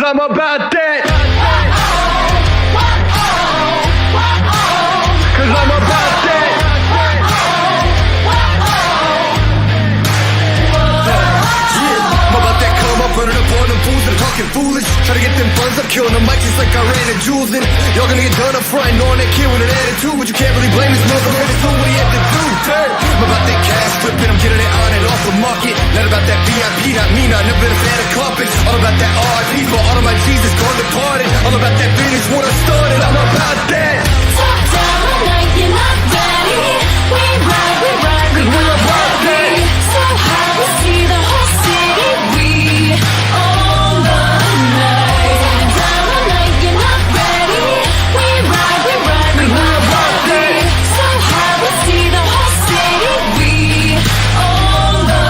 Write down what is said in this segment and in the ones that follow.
I'm about that. Cause I'm about that. Yeah, I'm about that come up, running up on them fools that are talking foolish. Try to get them funds up, killing the mic just like I ran a Jules in. Y'all gonna get done up front, knowing that kid with an attitude, but you can't really blame this motherfucker for what he had to do. I'm about that cash flipping, I'm getting it on and off the market. Not about that VIP, not me, not never been a fan of carpet. All about that RIP for all of my Jesus gone departed. All about that finish what I started, I'm about that. Top down tonight, you're not ready. We ride, cause we're about that. So high, we see the whole city. We own the night. Down tonight, you're not ready. We ride, cause we're about that. So high, we see the whole city. We own the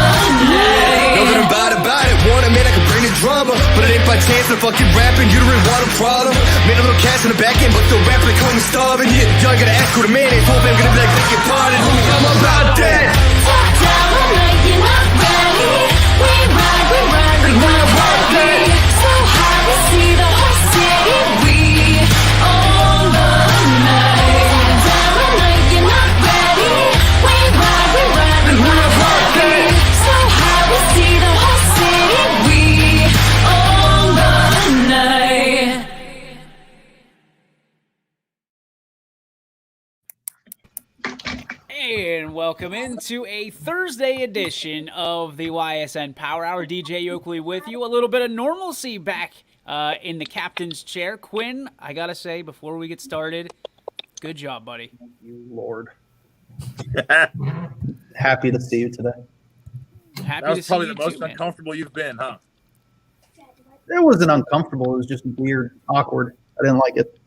night. Nothing about it, want it, man, I can bring the drama. But it ain't by chance, I'm fucking rapping, you don't really want a problem. Made a little cash in the back end, but still rapping, they call me starving. Yeah, y'all gotta ask who the man is, hope I'm gonna be like, take your pardon. I'm about that. Top down tonight, you're not ready. We ride, cause we're about that. So high, we see the whole city. We own the night. Down tonight, you're not ready. We ride, cause we're about that. So high, we see the whole city. We own the night. And welcome into a Thursday edition of the Ysn Power Hour. DJ Oakley with you. A little bit of normalcy back in the captain's chair. Quinn, I gotta say, before we get started, good job, buddy. You Lord. Happy to see you today. Happy That to was see probably you the most too, man. uncomfortable you've been, huh? It wasn't uncomfortable. It was just weird, awkward. I didn't like it.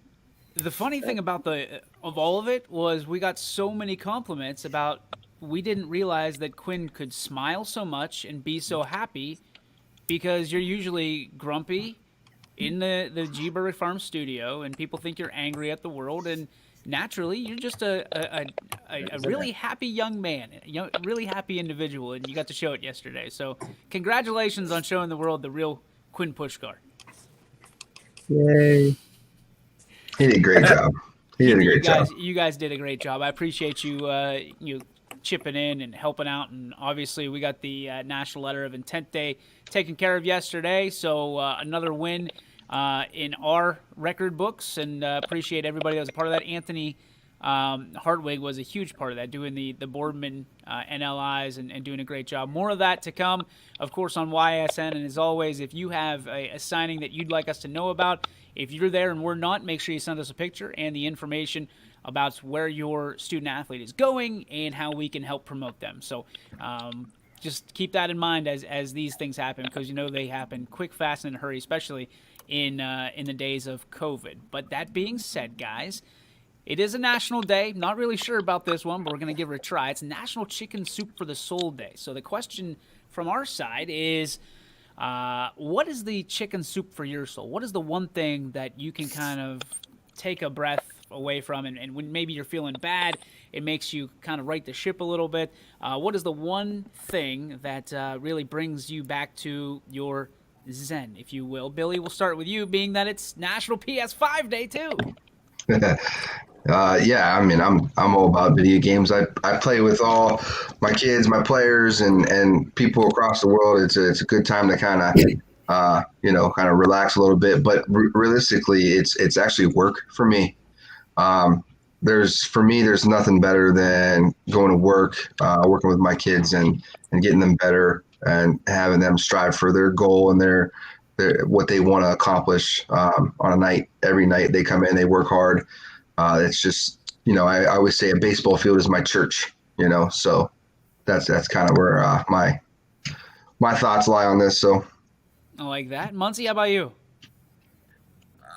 The funny thing about of all of it was we got so many compliments about we didn't realize that Quinn could smile so much and be so happy because you're usually grumpy in the Jeopardy Farm studio and people think you're angry at the world, and naturally you're just a really happy young man, really happy individual, and you got to show it yesterday. So congratulations on showing the world the real Quinn Pushkar. Yay. He did a great job. He did a great job. You guys did a great job. I appreciate you chipping in and helping out. And obviously, we got the National Letter of Intent Day taken care of yesterday. So another win in our record books. And appreciate everybody that was a part of that. Anthony Hartwig was a huge part of that, doing the Boardman NLIs and doing a great job. More of that to come, of course, on YSN. And as always, if you have a signing that you'd like us to know about, if you're there and we're not, make sure you send us a picture and the information about where your student athlete is going and how we can help promote them. So just keep that in mind as these things happen, because they happen quick, fast, and in a hurry, especially in the days of COVID. But that being said, guys, it is a national day. Not really sure about this one, but we're going to give it a try. It's National Chicken Soup for the Soul Day. So the question from our side is, what is the chicken soup for your soul? What is the one thing that you can kind of take a breath away from, and when maybe you're feeling bad, it makes you kind of right the ship a little bit? What is the one thing that really brings you back to your zen, if you will? Billy, we'll start with you, being that it's National PS5 Day too. Yeah, I mean, I'm all about video games. I play with all my kids, my players, and people across the world. It's a good time to kind of kind of relax a little bit. But realistically, it's actually work for me. There's nothing better than going to work, working with my kids and getting them better and having them strive for their goal and their what they want to accomplish on a night. Every night they come in, they work hard. It's just, I always say a baseball field is my church, so that's kind of where my thoughts lie on this. So I like that. Muncie, how about you?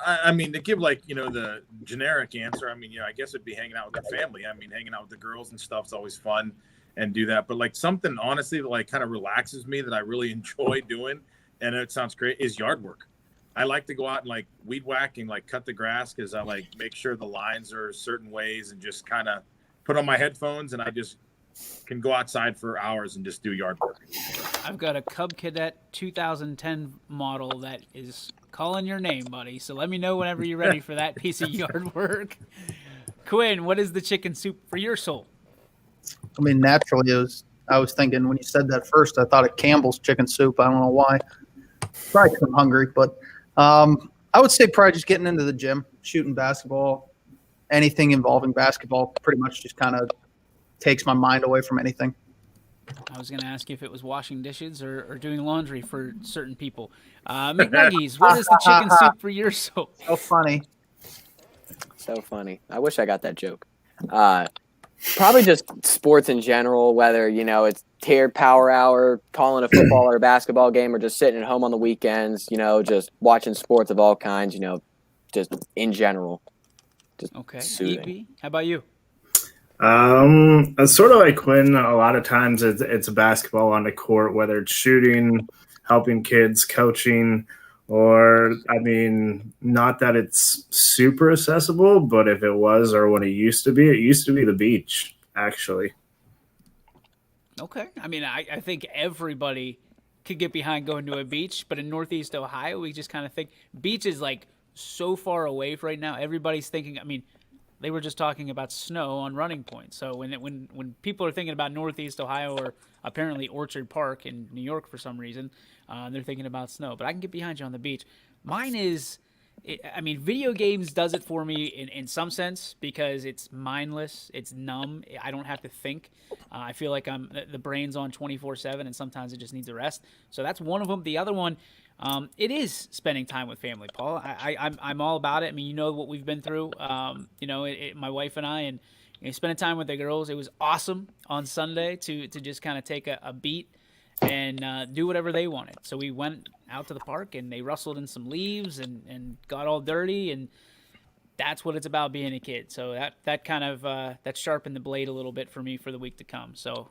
I mean, to give the generic answer, I guess it'd be hanging out with the family. Hanging out with the girls and stuff is always fun and do that. But something honestly that kind of relaxes me that I really enjoy doing, and it sounds great, is yard work. I like to go out and weed whack and cut the grass, because I make sure the lines are certain ways and just kind of put on my headphones and I just can go outside for hours and just do yard work. I've got a Cub Cadet 2010 model that is calling your name, buddy. So let me know whenever you're ready for that piece of yard work. Quinn, what is the chicken soup for your soul? I mean, naturally, I was thinking when you said that first, I thought of Campbell's chicken soup. I don't know why. Probably 'cause I'm hungry, but I would say probably just getting into the gym, shooting basketball, anything involving basketball pretty much just kind of takes my mind away from anything. I was going to ask you if it was washing dishes or doing laundry for certain people. McNuggies, what is the chicken soup for your soul? So funny. So funny. I wish I got that joke. Probably just sports in general, whether, it's tiered power hour, calling a football or a basketball game, or just sitting at home on the weekends, just watching sports of all kinds, just in general. Just Okay. soothing. EP, how about you? Sort of like Quinn, a lot of times it's basketball on the court, whether it's shooting, helping kids, coaching, or, not that it's super accessible, but if it was, or when it used to be the beach, actually. Okay. I think everybody could get behind going to a beach, but in Northeast Ohio, we just kind of think beach is like so far away right now. Everybody's thinking, they were just talking about snow on Running Point. So when people are thinking about Northeast Ohio or apparently Orchard Park in New York for some reason, they're thinking about snow. But I can get behind you on the beach. Mine is, video games does it for me in some sense because it's mindless, it's numb. I don't have to think. I feel like the brain's on 24/7, and sometimes it just needs a rest. So that's one of them. The other one, it is spending time with family, Paul. I'm all about it. You know what we've been through. My wife and I, and spending time with the girls. It was awesome on Sunday to just kind of take a beat and do whatever they wanted. So we went out to the park, and they rustled in some leaves and got all dirty, and that's what it's about being a kid. So that kind of that sharpened the blade a little bit for me for the week to come. So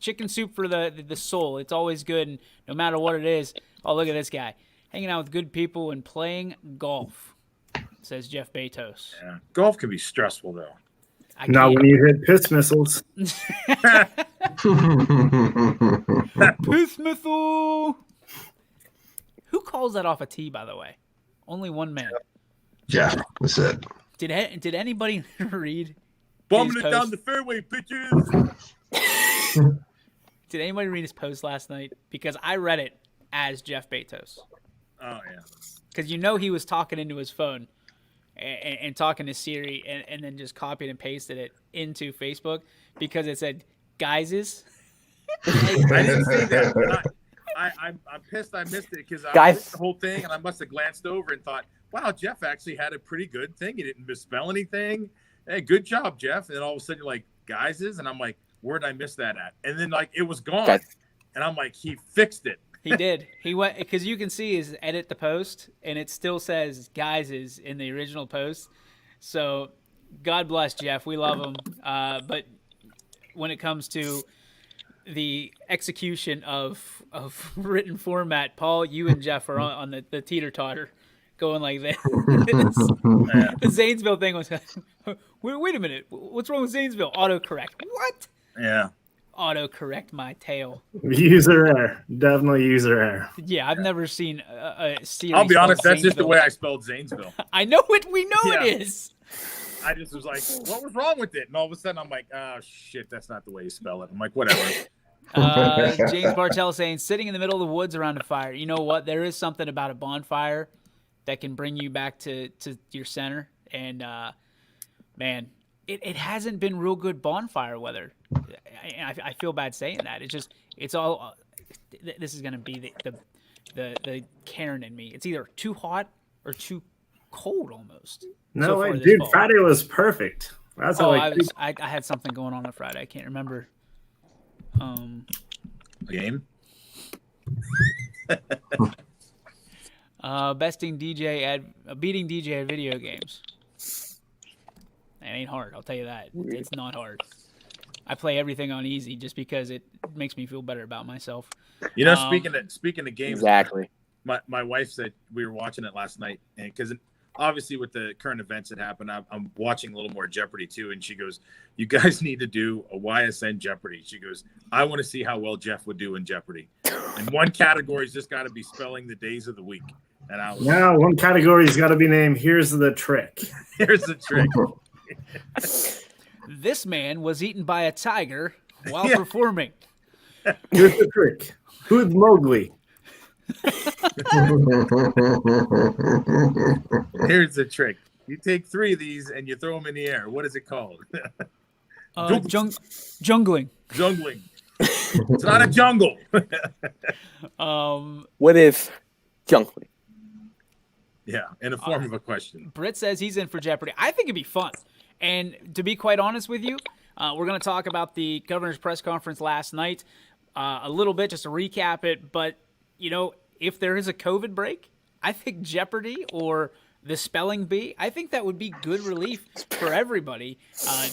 chicken soup for the soul. It's always good, and no matter what it is. Oh, look at this guy. Hanging out with good people and playing golf, says Jeff Bezos. Yeah. Golf can be stressful, though. Not when you hit piss missiles. Piss missile! Who calls that off a tee, by the way? Only one man. Yeah, that's it. Did anybody read Bombing his it down post? the fairway, pitches. Did anybody read his post last night? Because I read it as Jeff Bezos. Oh, yeah. Because he was talking into his phone and talking to Siri and then just copied and pasted it into Facebook because it said "Guyses." I didn't see that. I'm pissed I missed it because I Guys. missed the whole thing, and I must have glanced over and thought, wow, Jeff actually had a pretty good thing. He didn't misspell anything. Hey, good job, Jeff. And then all of a sudden you're like, "Guyses," and I'm like, where did I miss that at? And then it was gone. Guys. And I'm like, he fixed it. He did. He went because you can see his edit the post, and it still says "Guyses" in the original post. So, God bless Jeff. We love him. But when it comes to the execution of written format, Paul, you and Jeff are on the teeter-totter going like this. The Zanesville thing was, wait a minute. What's wrong with Zanesville? Autocorrect. What? Yeah. Autocorrect my tail. User error. Definitely user error. Yeah, I've never seen a Siri. I'll be spell honest, that's just the Zanesville. way I spelled Zanesville. I know it. We know Yeah. it is. I just was like, what was wrong with it? And all of a sudden I'm like, oh, shit, that's not the way you spell it. I'm like, whatever. James Bartell saying, sitting in the middle of the woods around a fire. You know what? There is something about a bonfire that can bring you back to your center. And, man, it hasn't been real good bonfire weather. I feel bad saying that. It's all this is going to be the Karen in me. It's either too hot or too cold almost. No so way, far this dude. fall. Friday was perfect. That's how I had something going on Friday. I can't remember. Game? Beating DJ at video games. It ain't hard, I'll tell you that. It's not hard. I play everything on easy just because it makes me feel better about myself. You know, speaking of games, Exactly. My wife said we were watching it last night, and because obviously with the current events that happened, I'm watching a little more Jeopardy too. And she goes, "You guys need to do a YSN Jeopardy." She goes, "I want to see how well Jeff would do in Jeopardy." And one category has just got to be spelling the days of the week. And I was Now, one category's got to be named. Here's the trick. here's the trick. This man was eaten by a tiger while Yeah. performing. Here's the trick. Who's Mowgli? Here's the trick. You take 3 of these and you throw them in the air. What is it called? Jungling. Jungling. It's not a jungle. What if Junkley? Yeah, in the form of a question. Britt says he's in for Jeopardy. I think it'd be fun. And to be quite honest with you, we're going to talk about the governor's press conference last night a little bit, just to recap it. But, you know, if there is a COVID break, I think Jeopardy or the spelling bee, I think that would be good relief for everybody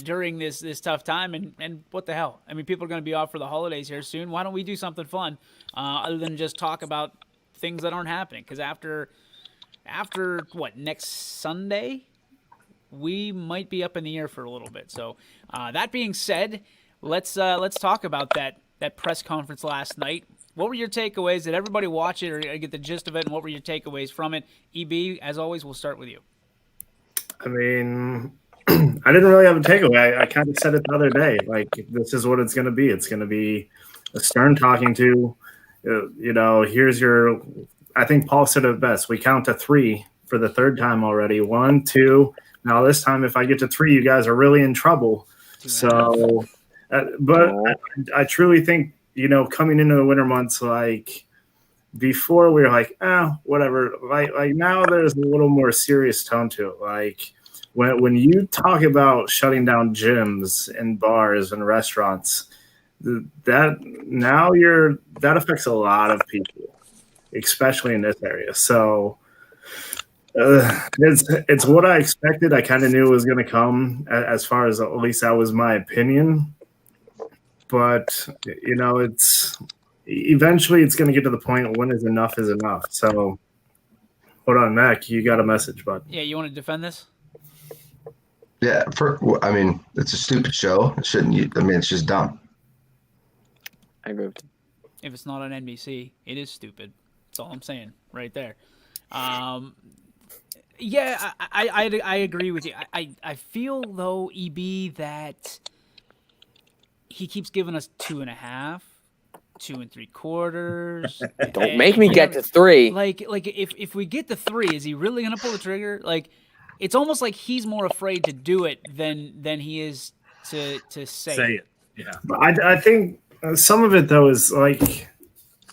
during this tough time. And what the hell? I mean, people are going to be off for the holidays here soon. Why don't we do something fun other than just talk about things that aren't happening? Because after what, next Sunday, we might be up in the air for a little bit. So that being said, let's talk about that press conference last night. What were your takeaways? Did everybody watch it or get the gist of it? And what were your takeaways from it? EB, as always, we'll start with you. I mean, I didn't really have a takeaway. I kind of said it the other day. Like, this is what it's going to be. It's going to be a stern talking to, you know, here's your, I think Paul said it best. We count to 3 for the 3rd time already. 1, 2. Now this time, if I get to 3, you guys are really in trouble. So, but I truly think, you know, coming into the winter months, like before we were like, whatever. Like now there's a little more serious tone to it. Like when you talk about shutting down gyms and bars and restaurants, that affects a lot of people, especially in this area. So it's what I expected. I kind of knew it was going to come, as far as at least that was my opinion. But, you know, eventually it's going to get to the point when is enough. So, hold on, Mac, you got a message, bud. Yeah, you want to defend this? Yeah, I mean, it's a stupid show. It shouldn't. I mean, it's just dumb. I agree with you. If it's not on NBC, it is stupid. That's all I'm saying right there. Yeah, I agree with you. I feel, though, EB, that he keeps giving us 2.5, 2 3/4. Don't make me get to 3. Like if we get to 3, is he really gonna pull the trigger? Like, it's almost like he's more afraid to do it than he is to say it. Yeah. I think some of it though is like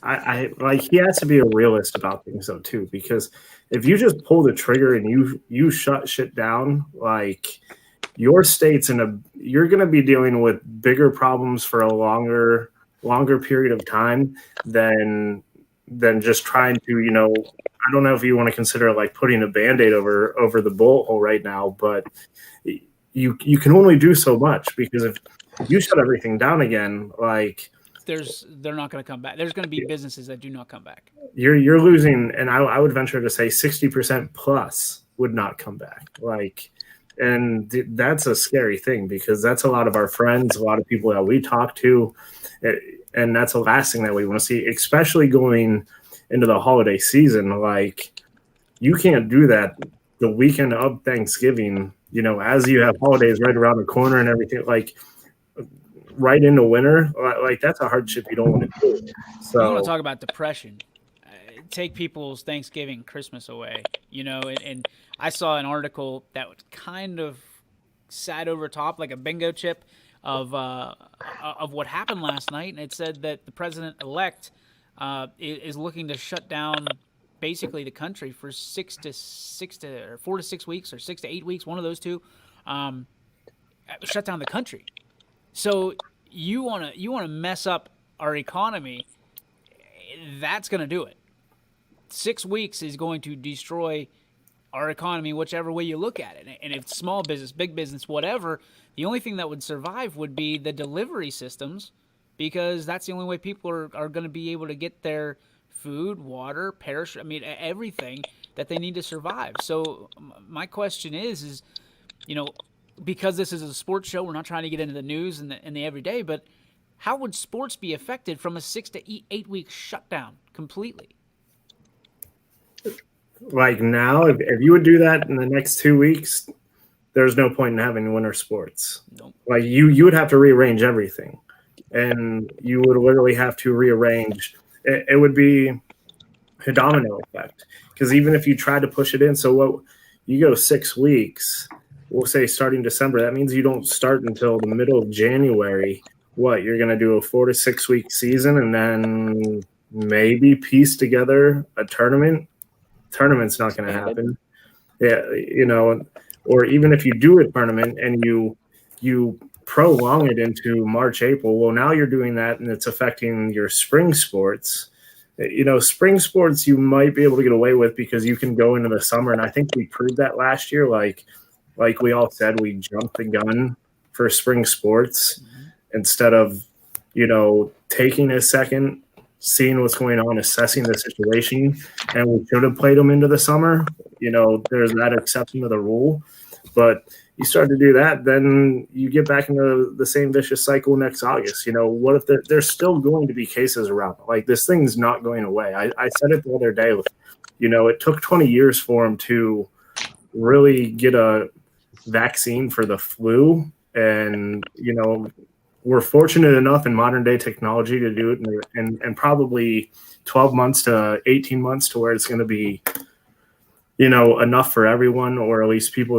I like he has to be a realist about things though too, because if you just pull the trigger and you shut shit down, like your state's you're going to be dealing with bigger problems for a longer period of time than just trying to, you know, I don't know if you want to consider like putting a Band-Aid over the bullet hole right now, but you can only do so much, because if you shut everything down again, like they're not going to come back. There's going to be businesses that do not come back. You're losing, and I would venture to say 60% plus would not come back. Like, and that's a scary thing, because that's a lot of our friends, a lot of people that we talk to, and that's the last thing that we want to see, especially going into the holiday season. Like, you can't do that the weekend of Thanksgiving, you know, as you have holidays right around the corner and everything, like right into winter. Like, that's a hardship you don't want to do. So You want to talk about depression. Take people's Thanksgiving, Christmas away, you know, and I saw an article that kind of sat over top like a bingo chip of what happened last night, and it said that the president-elect is looking to shut down basically the country for 4 to 6 weeks, or 6 to 8 weeks, one of those two. Shut down the country. So you want to mess up our economy? That's going to do it. 6 weeks is going to destroy our economy, whichever way you look at it. And if it's small business, big business, whatever, the only thing that would survive would be the delivery systems, because that's the only way people are going to be able to get their food, water, everything that they need to survive. So my question is, you know, because this is a sports show, we're not trying to get into the news and the everyday, but how would sports be affected from a 6 to 8 week shutdown completely? like now, if you would do that in the next 2 weeks, there's no point in having winter sports. Nope. Like you would have to rearrange everything, and you would literally have to rearrange. It would be a domino effect, because even if you try to push it in, so what you go 6 weeks, we'll say starting December, that means you don't start until the middle of January. What, you're going to do a 4 to 6 week season and then maybe piece together a tournament? Tournament's not going to happen. Yeah, or even if you do a tournament and you prolong it into March, April, well, now you're doing that and it's affecting your spring sports. Spring sports you might be able to get away with because you can go into the summer, and I think we proved that last year. Like we all said, we jumped the gun for spring sports instead of, taking a second, seeing what's going on, assessing the situation, and we should have played them into the summer. There's that exception to the rule, but you start to do that, then you get back into the same vicious cycle next August. What if there's still going to be cases around? Like, this thing's not going away. I said it the other day. It took 20 years for them to really get a vaccine for the flu, and we're fortunate enough in modern day technology to do it in probably 12 months to 18 months to where it's going to be enough for everyone, or at least people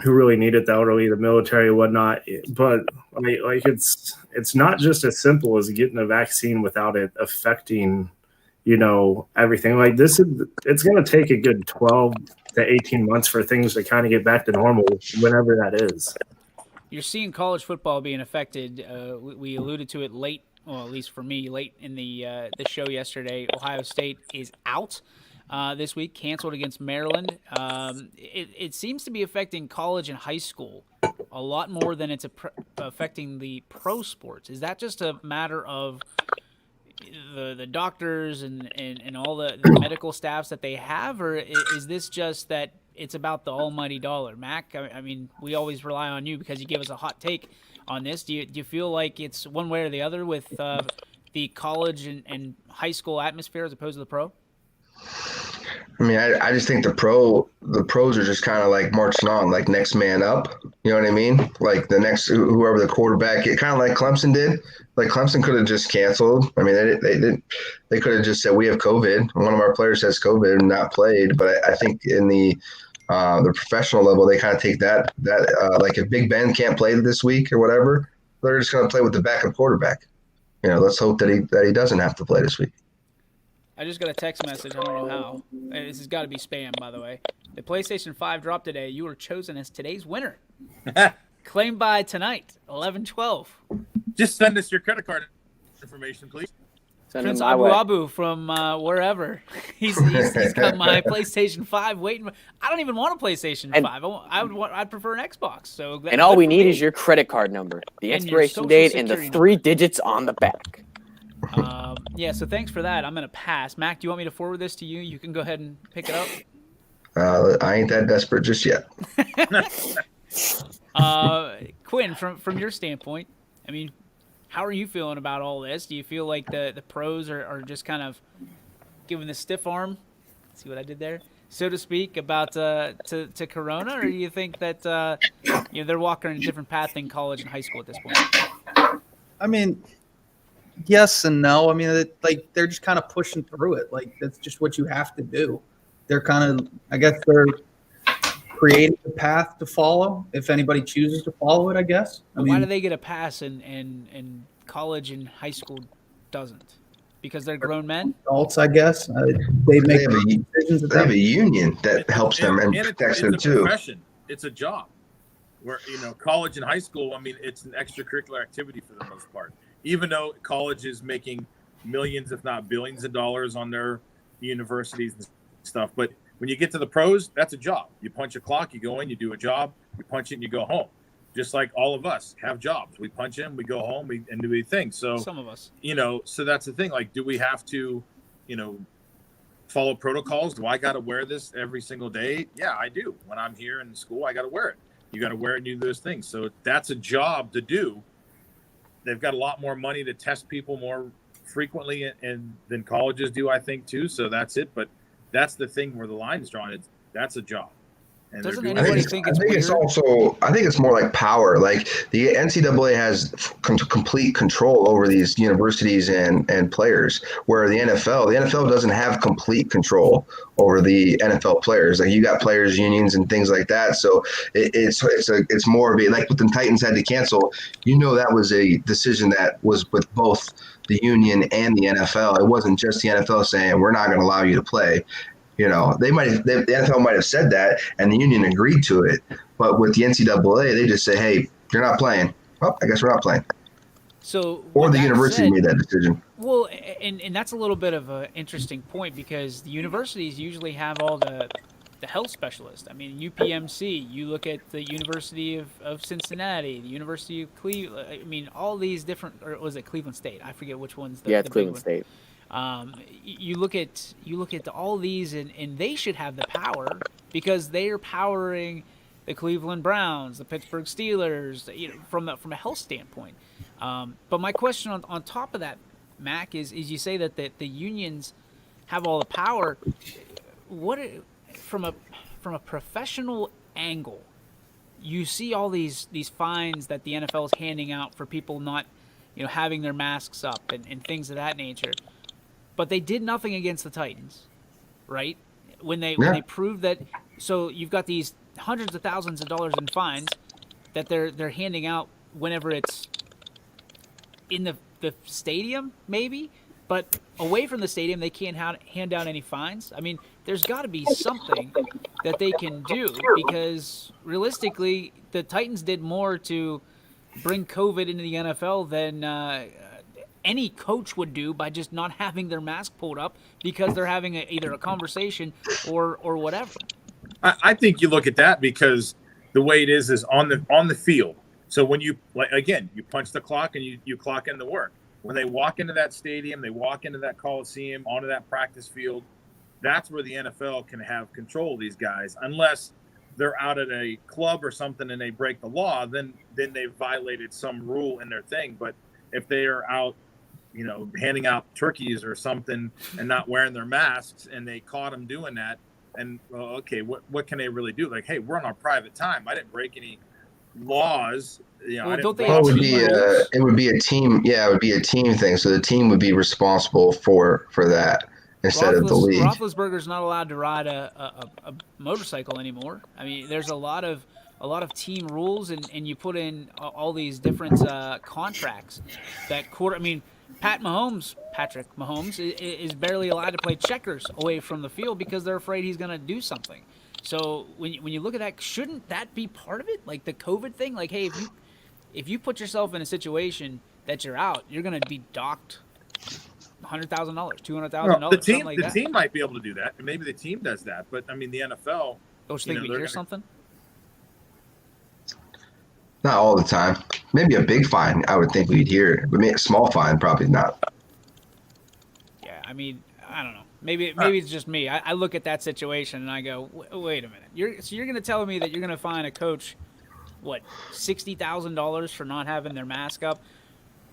who really need it, the elderly, the military, whatnot. But like it's not just as simple as getting a vaccine without it affecting everything. Like it's going to take a good 12 to 18 months for things to kind of get back to normal, whenever that is. You're seeing college football being affected. We alluded to it late, well, at least for me, late in the show yesterday. Ohio State is out this week, canceled against Maryland. It seems to be affecting college and high school a lot more than it's affecting the pro sports. Is that just a matter of the doctors and all the medical staffs that they have, or is this just that it's about the almighty dollar? Mac, I mean, we always rely on you because you give us a hot take on this. Do you feel like it's one way or the other with the college and high school atmosphere as opposed to the pro? I mean, I just think the pros are just kind of like marching on, like next man up. You know what I mean? Like the next, whoever the quarterback, kind of like Clemson did. Like Clemson could have just canceled. I mean, they could have just said we have COVID. One of our players has COVID and not played. But I think in the professional level, they kind of take that like if Big Ben can't play this week or whatever, they're just going to play with the backup quarterback. Let's hope that he doesn't have to play this week. I just got a text message. I don't know how. This has got to be spam, by the way. The PlayStation 5 dropped today. You were chosen as today's winner. Claimed by tonight, 11/12. Just send us your credit card information, please. Prince Abu from wherever. He's got my PlayStation 5 waiting. I don't even want a PlayStation 5. I'd prefer an Xbox. So and all we need is your credit card number, the expiration date, and the 3 digits on the back. Yeah, so thanks for that. I'm going to pass. Mac, do you want me to forward this to you? You can go ahead and pick it up. I ain't that desperate just yet. Quinn, from your standpoint, I mean, how are you feeling about all this? Do you feel like the pros are just kind of giving the stiff arm, see what I did there, so to speak, about to Corona, or do you think that they're walking in a different path than college and high school at this point? I mean, yes and no. I mean, they're just kind of pushing through it. Like, that's just what you have to do. They're kind of, I guess they're creating the path to follow if anybody chooses to follow it, I guess. Why do they get a pass and college and high school doesn't? Because they're grown men? Adults, I guess. They have a union that helps them and protects them too. Profession. It's a job. Where college and high school, I mean, it's an extracurricular activity for the most part. Even though college is making millions, if not billions of dollars on their universities and stuff. But when you get to the pros, that's a job. You punch a clock, you go in, you do a job, you punch it, and you go home. Just like all of us have jobs. We punch in, we go home, and do things. So some of us, so that's the thing. Like, do we have to, follow protocols? Do I got to wear this every single day? Yeah, I do. When I'm here in school, I got to wear it. You got to wear it and do those things. So that's a job to do. They've got a lot more money to test people more frequently than colleges do, I think, too. So that's it. But that's the thing where the line is drawn. That's a job. And Doesn't they're doing anybody it. think I it's think it's weird? also. I think it's more like power. Like the NCAA has complete control over these universities and players, where the NFL doesn't have complete control over the NFL players. Like you got players unions and things like that. So it's more of a, like, when the Titans had to cancel. That was a decision that was with both the union and the NFL. It wasn't just the NFL saying we're not going to allow you to play. The NFL might have said that, and the union agreed to it. But with the NCAA, they just say, "Hey, you're not playing." Well, I guess we're not playing. So Or with the that university said- made that decision. Well, and that's a little bit of an interesting point because the universities usually have all the health specialists. I mean, UPMC, you look at the University of Cincinnati, the University of Cleveland. I mean, all these different, or was it Cleveland State? I forget which one's the Yeah, the it's big Cleveland one. State. You look at all these, and they should have the power because they are powering the Cleveland Browns, the Pittsburgh Steelers, from a health standpoint. But my question on top of that, Mac, is you say that the unions have all the power. What from a professional angle, you see all these fines that the NFL is handing out for people not having their masks up and things of that nature. But they did nothing against the Titans, right? When they proved that, so you've got these hundreds of thousands of dollars in fines that they're handing out whenever it's in the stadium, maybe, but away from the stadium they can't hand out any fines. I mean, there's got to be something that they can do because realistically, the Titans did more to bring COVID into the NFL than any coach would do by just not having their mask pulled up because they're having either a conversation or whatever. I think you look at that because the way it is on the field. So when you you punch the clock and you clock into work. When they walk into that stadium, they walk into that coliseum, onto that practice field. That's where the NFL can have control of these guys, unless they're out at a club or something and they break the law. Then they've violated some rule in their thing. But if they are out, handing out turkeys or something and not wearing their masks, and they caught them doing that, and okay, what can they really do? Like, hey, we're on our private time. I didn't break any laws. Well, I don't they didn't have Well, team rules? it would be a team. Yeah, it would be a team thing. So the team would be responsible for that instead of the league. Roethlisberger's not allowed to ride a motorcycle anymore. I mean, there's a lot of team rules, and you put in all these different contracts that I mean, Patrick Mahomes is barely allowed to play checkers away from the field because they're afraid he's going to do something. So when you look at that, shouldn't that be part of it? Like the COVID thing? Like, hey, if you put yourself in a situation that you're out, you're going to be docked $100,000, $200,000, something like that. The team might be able to do that, and maybe the team does that. But I mean, the NFL. Don't you think we hear something? Not all the time. Maybe a big fine, I would think we'd hear. But maybe a small fine, probably not. Yeah, I mean, I don't know. Maybe it's just me. I look at that situation and I go, wait a minute. You're going to tell me that you're going to fine a coach, what, $60,000 for not having their mask up,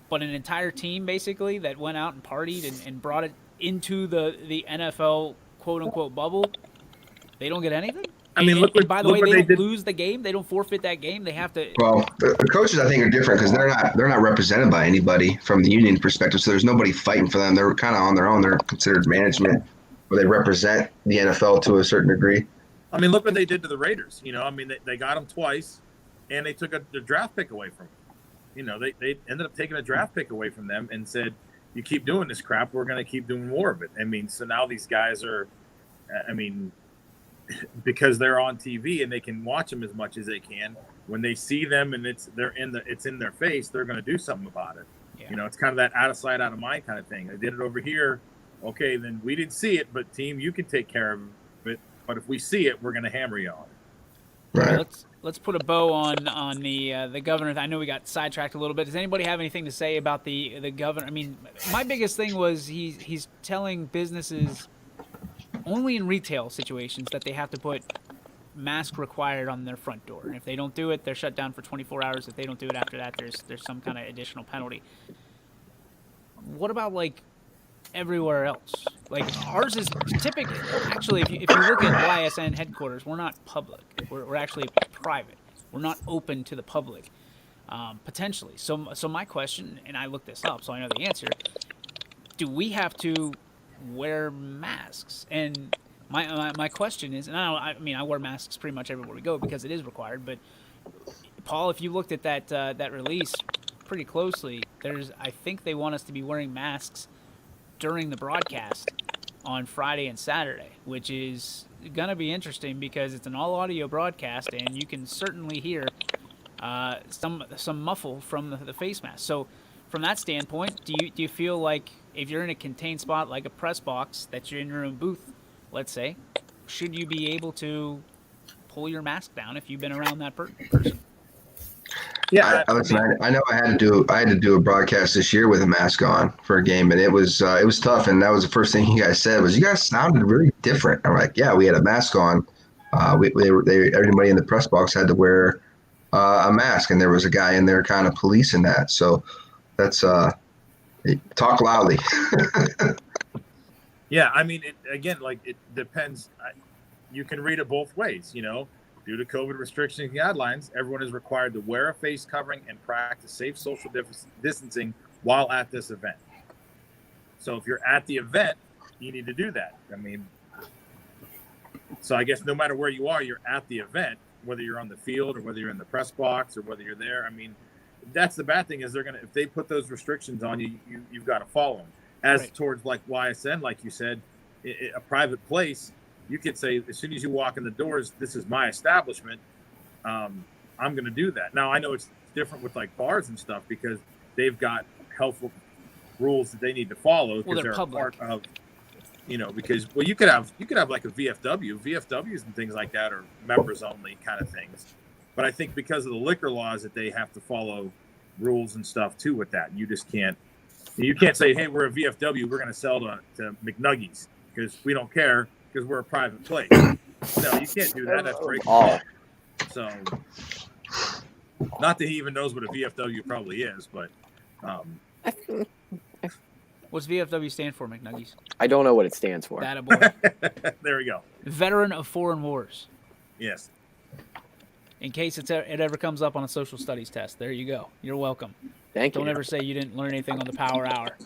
but an entire team basically that went out and partied and brought it into the NFL quote unquote bubble, they don't get anything? I mean, And by the way, they don't did. lose the game. They don't forfeit that game. They have to. Well, the coaches, I think, are different because they're not represented by anybody from the union perspective. So there's nobody fighting for them. They're kind of on their own. They're considered management, where they represent the NFL to a certain degree. I mean, look what they did to the Raiders. I mean, they got them twice, and they took the draft pick away from them. They ended up taking a draft pick away from them and said, "You keep doing this crap, we're going to keep doing more of it." I mean, so now these guys are, I mean, because they're on TV and they can watch them as much as they can. When they see them and it's in their face, they're going to do something about it. Yeah. It's kind of that out of sight, out of mind kind of thing. I did it over here. Okay, then we didn't see it, but team, you can take care of it. But if we see it, we're going to hammer you on it. Right. Let's put a bow on the governor. I know we got sidetracked a little bit. Does anybody have anything to say about the governor? I mean, my biggest thing was he's telling businesses only in retail situations that they have to put mask required on their front door. And if they don't do it, they're shut down for 24 hours. If they don't do it after that, there's some kind of additional penalty. What about like everywhere else. Like ours is typically, actually, if you look at YSN headquarters, we're not public. We're actually private. We're not open to the public, potentially. So my question, and I looked this up, so I know the answer. Do we have to wear masks? And my question is, and I mean I wear masks pretty much everywhere we go because it is required. But Paul, if you looked at that release pretty closely, I think they want us to be wearing masks during the broadcast on Friday and Saturday, which is going to be interesting because it's an all-audio broadcast, and you can certainly hear some muffle from the face mask. So from that standpoint, do you feel like if you're in a contained spot like a press box that you're in your own booth, let's say, should you be able to pull your mask down if you've been around that person? Yeah, I know I had to do a broadcast this year with a mask on for a game, and it was tough. And that was the first thing you guys said was you guys sounded really different. I'm like, yeah, we had a mask on. Everybody in the press box had to wear a mask, and there was a guy in there kind of policing that. So that's talk loudly. Yeah, I mean, it depends. You can read it both ways, you know. Due to COVID restrictions and guidelines, everyone is required to wear a face covering and practice safe social distancing while at this event. So if you're at the event, you need to do that. I mean, so I guess no matter where you are, you're at the event, whether you're on the field or whether you're in the press box or whether you're there. I mean, that's the bad thing is if they put those restrictions on you, you've got to follow them. As Right. Towards like YSN, like you said, a private place, you could say as soon as you walk in the doors, this is my establishment. I'm going to do that. Now I know it's different with like bars and stuff because they've got helpful rules that they need to follow because they're public. part of, you know, because you could have like a VFWs and things like that are members only kind of things. But I think because of the liquor laws that they have to follow rules and stuff too with that, you can't say, hey, we're a VFW, we're going to sell to McNuggies because we don't care. Because we're a private place. No, you can't do that. That's breaking law. So, not that he even knows what a VFW probably is, but What's VFW stand for, McNuggies? I don't know what it stands for. That a boy. there we go. Veteran of foreign wars. Yes. In case it ever comes up on a social studies test, there you go. You're welcome. Thank you. Don't ever say you didn't learn anything on the Power Hour.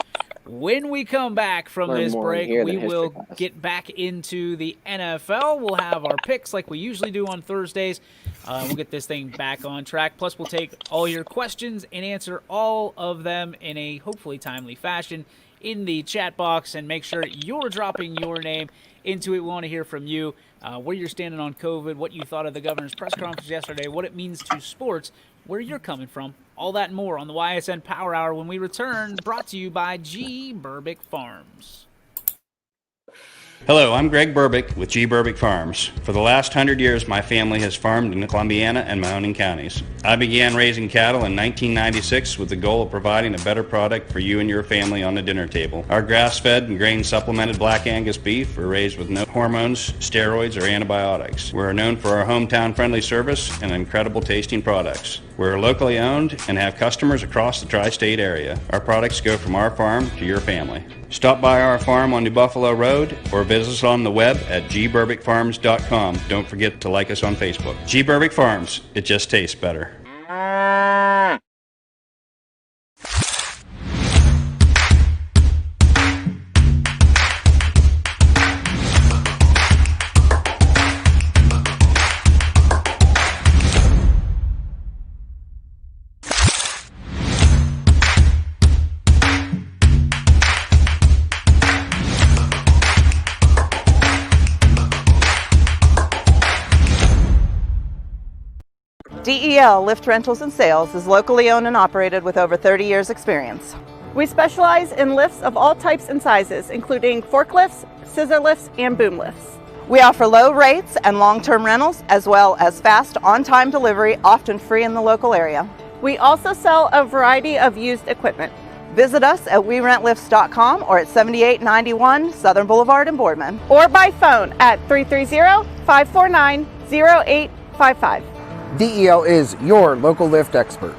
When we come back from Learn this more in break, here we than history will class. get back into the NFL. We'll have our picks like we usually do on Thursdays. We'll get this thing back on track. Plus, we'll take all your questions and answer all of them in a hopefully timely fashion in the chat box. And make sure you're dropping your name into it. We want to hear from you, where you're standing on COVID, what you thought of the governor's press conference yesterday, what it means to sports, where you're coming from. All that and more on the YSN Power Hour when we return, brought to you by G. Burbick Farms. Hello, I'm Greg Burbick with G. Burbick Farms. For the last 100 years, my family has farmed in Columbiana and Mahoning counties. I began raising cattle in 1996 with the goal of providing a better product for you and your family on the dinner table. Our grass-fed and grain-supplemented Black Angus beef are raised with no hormones, steroids, or antibiotics. We're known for our hometown-friendly service and incredible tasting products. We're locally owned and have customers across the tri-state area. Our products go from our farm to your family. Stop by our farm on New Buffalo Road or visit us on the web at gburbickfarms.com. Don't forget to like us on Facebook. G. Burbick Farms, it just tastes better. DEL Lift Rentals and Sales is locally owned and operated with over 30 years experience. We specialize in lifts of all types and sizes, including forklifts, scissor lifts, and boom lifts. We offer low rates and long-term rentals, as well as fast on-time delivery, often free in the local area. We also sell a variety of used equipment. Visit us at WeRentLifts.com or at 7891 Southern Boulevard in Boardman, or by phone at 330-549-0855. DEL is your local lift expert.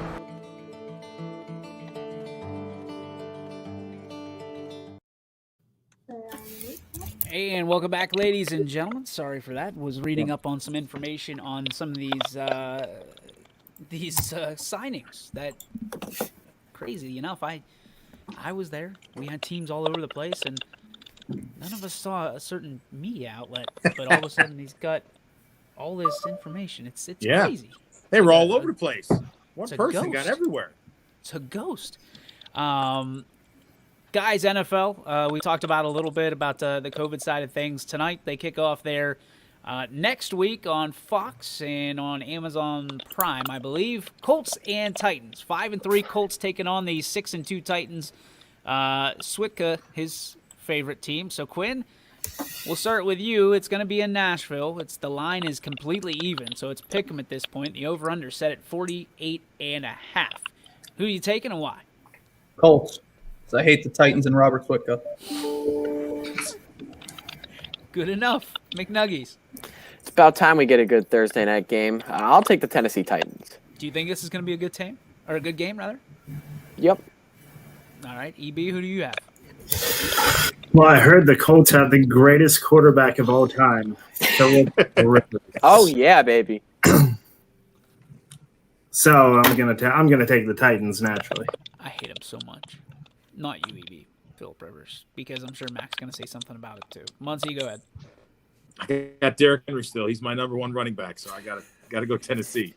And welcome back, ladies and gentlemen. Sorry for that. Was reading up on some information on some of these signings. That crazy enough, I was there. We had teams all over the place, and none of us saw a certain media outlet. But all of a sudden, he's got all this information. It's crazy. They were all over the place. One a person got ghost. everywhere. It's a ghost. Guys, NFL, we talked about a little bit about the COVID side of things. Tonight, they kick off their next week on Fox and on Amazon Prime, I believe. Colts and Titans. 5-3 Colts taking on the 6-2 Titans. Switka, his favorite team. So, Quinn, we'll start with you. It's going to be in Nashville. The line is completely even, so it's pick 'em at this point. The over-under set at 48.5. Who are you taking and why? Colts. I hate the Titans and Robert Switka. Good enough. McNuggies. It's about time we get a good Thursday night game. I'll take the Tennessee Titans. Do you think this is going to be a good team? Or a good game, rather? Yep. All right. EB, who do you have? Well, I heard the Colts have the greatest quarterback of all time. Oh, yeah, baby. So I'm gonna take the Titans naturally. I hate him so much. Not you, EB. Philip Rivers. Because I'm sure Mac's going to say something about it, too. Muncie, go ahead. I got Derrick Henry still. He's my number one running back, so I gotta go Tennessee.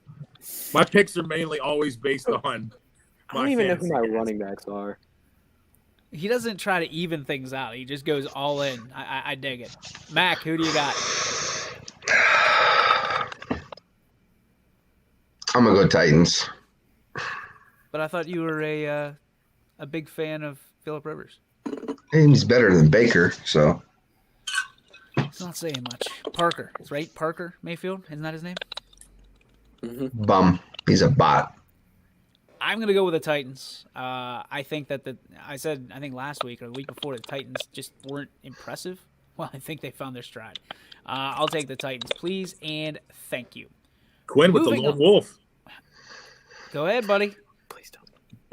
My picks are mainly always based on I don't even know who my running backs are. He doesn't try to even things out. He just goes all in. I dig it. Mac, who do you got? I'm gonna go Titans. But I thought you were a big fan of Philip Rivers. He's better than Baker, so. It's not saying much. Parker. It's right? Parker Mayfield? Isn't that his name? Mm-hmm. Bum. He's a bot. I'm going to go with the Titans. I think that I think last week or the week before, the Titans just weren't impressive. Well, I think they found their stride. I'll take the Titans, please, and thank you. Quinn with Moving the lone on. wolf. Go ahead, buddy. Please don't.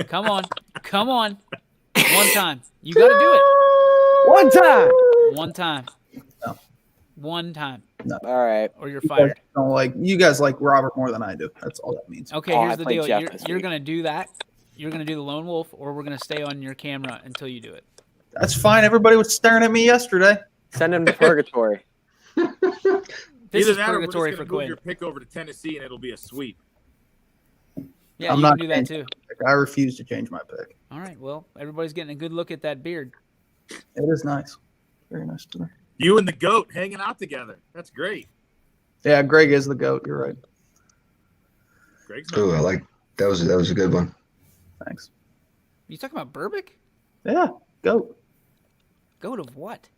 Come on. Come on. One time. You got to do it. One time. One time. No. One time. No. All right. Or you're fired. You guys like Robert more than I do. That's all that means. Okay, Oh, here's I the played deal. Jeff You're, this you're week. going to do that. You're going to do the lone wolf, or we're going to stay on your camera until you do it. That's fine. Everybody was staring at me yesterday. Send him to purgatory. This Either is that or we're purgatory just for gonna move Quinn. your pick over to Tennessee and it'll be a sweep. Yeah, I'm you not can do that too. I refuse to change my pick. All right, well, everybody's getting a good look at that beard. It is nice. Very nice to me. You and the GOAT hanging out together. That's great. Yeah, Greg is the GOAT. You're right. Greg's Ooh, I like that was a good one. Thanks. You talking about Burbick? Yeah, GOAT. Goat of what?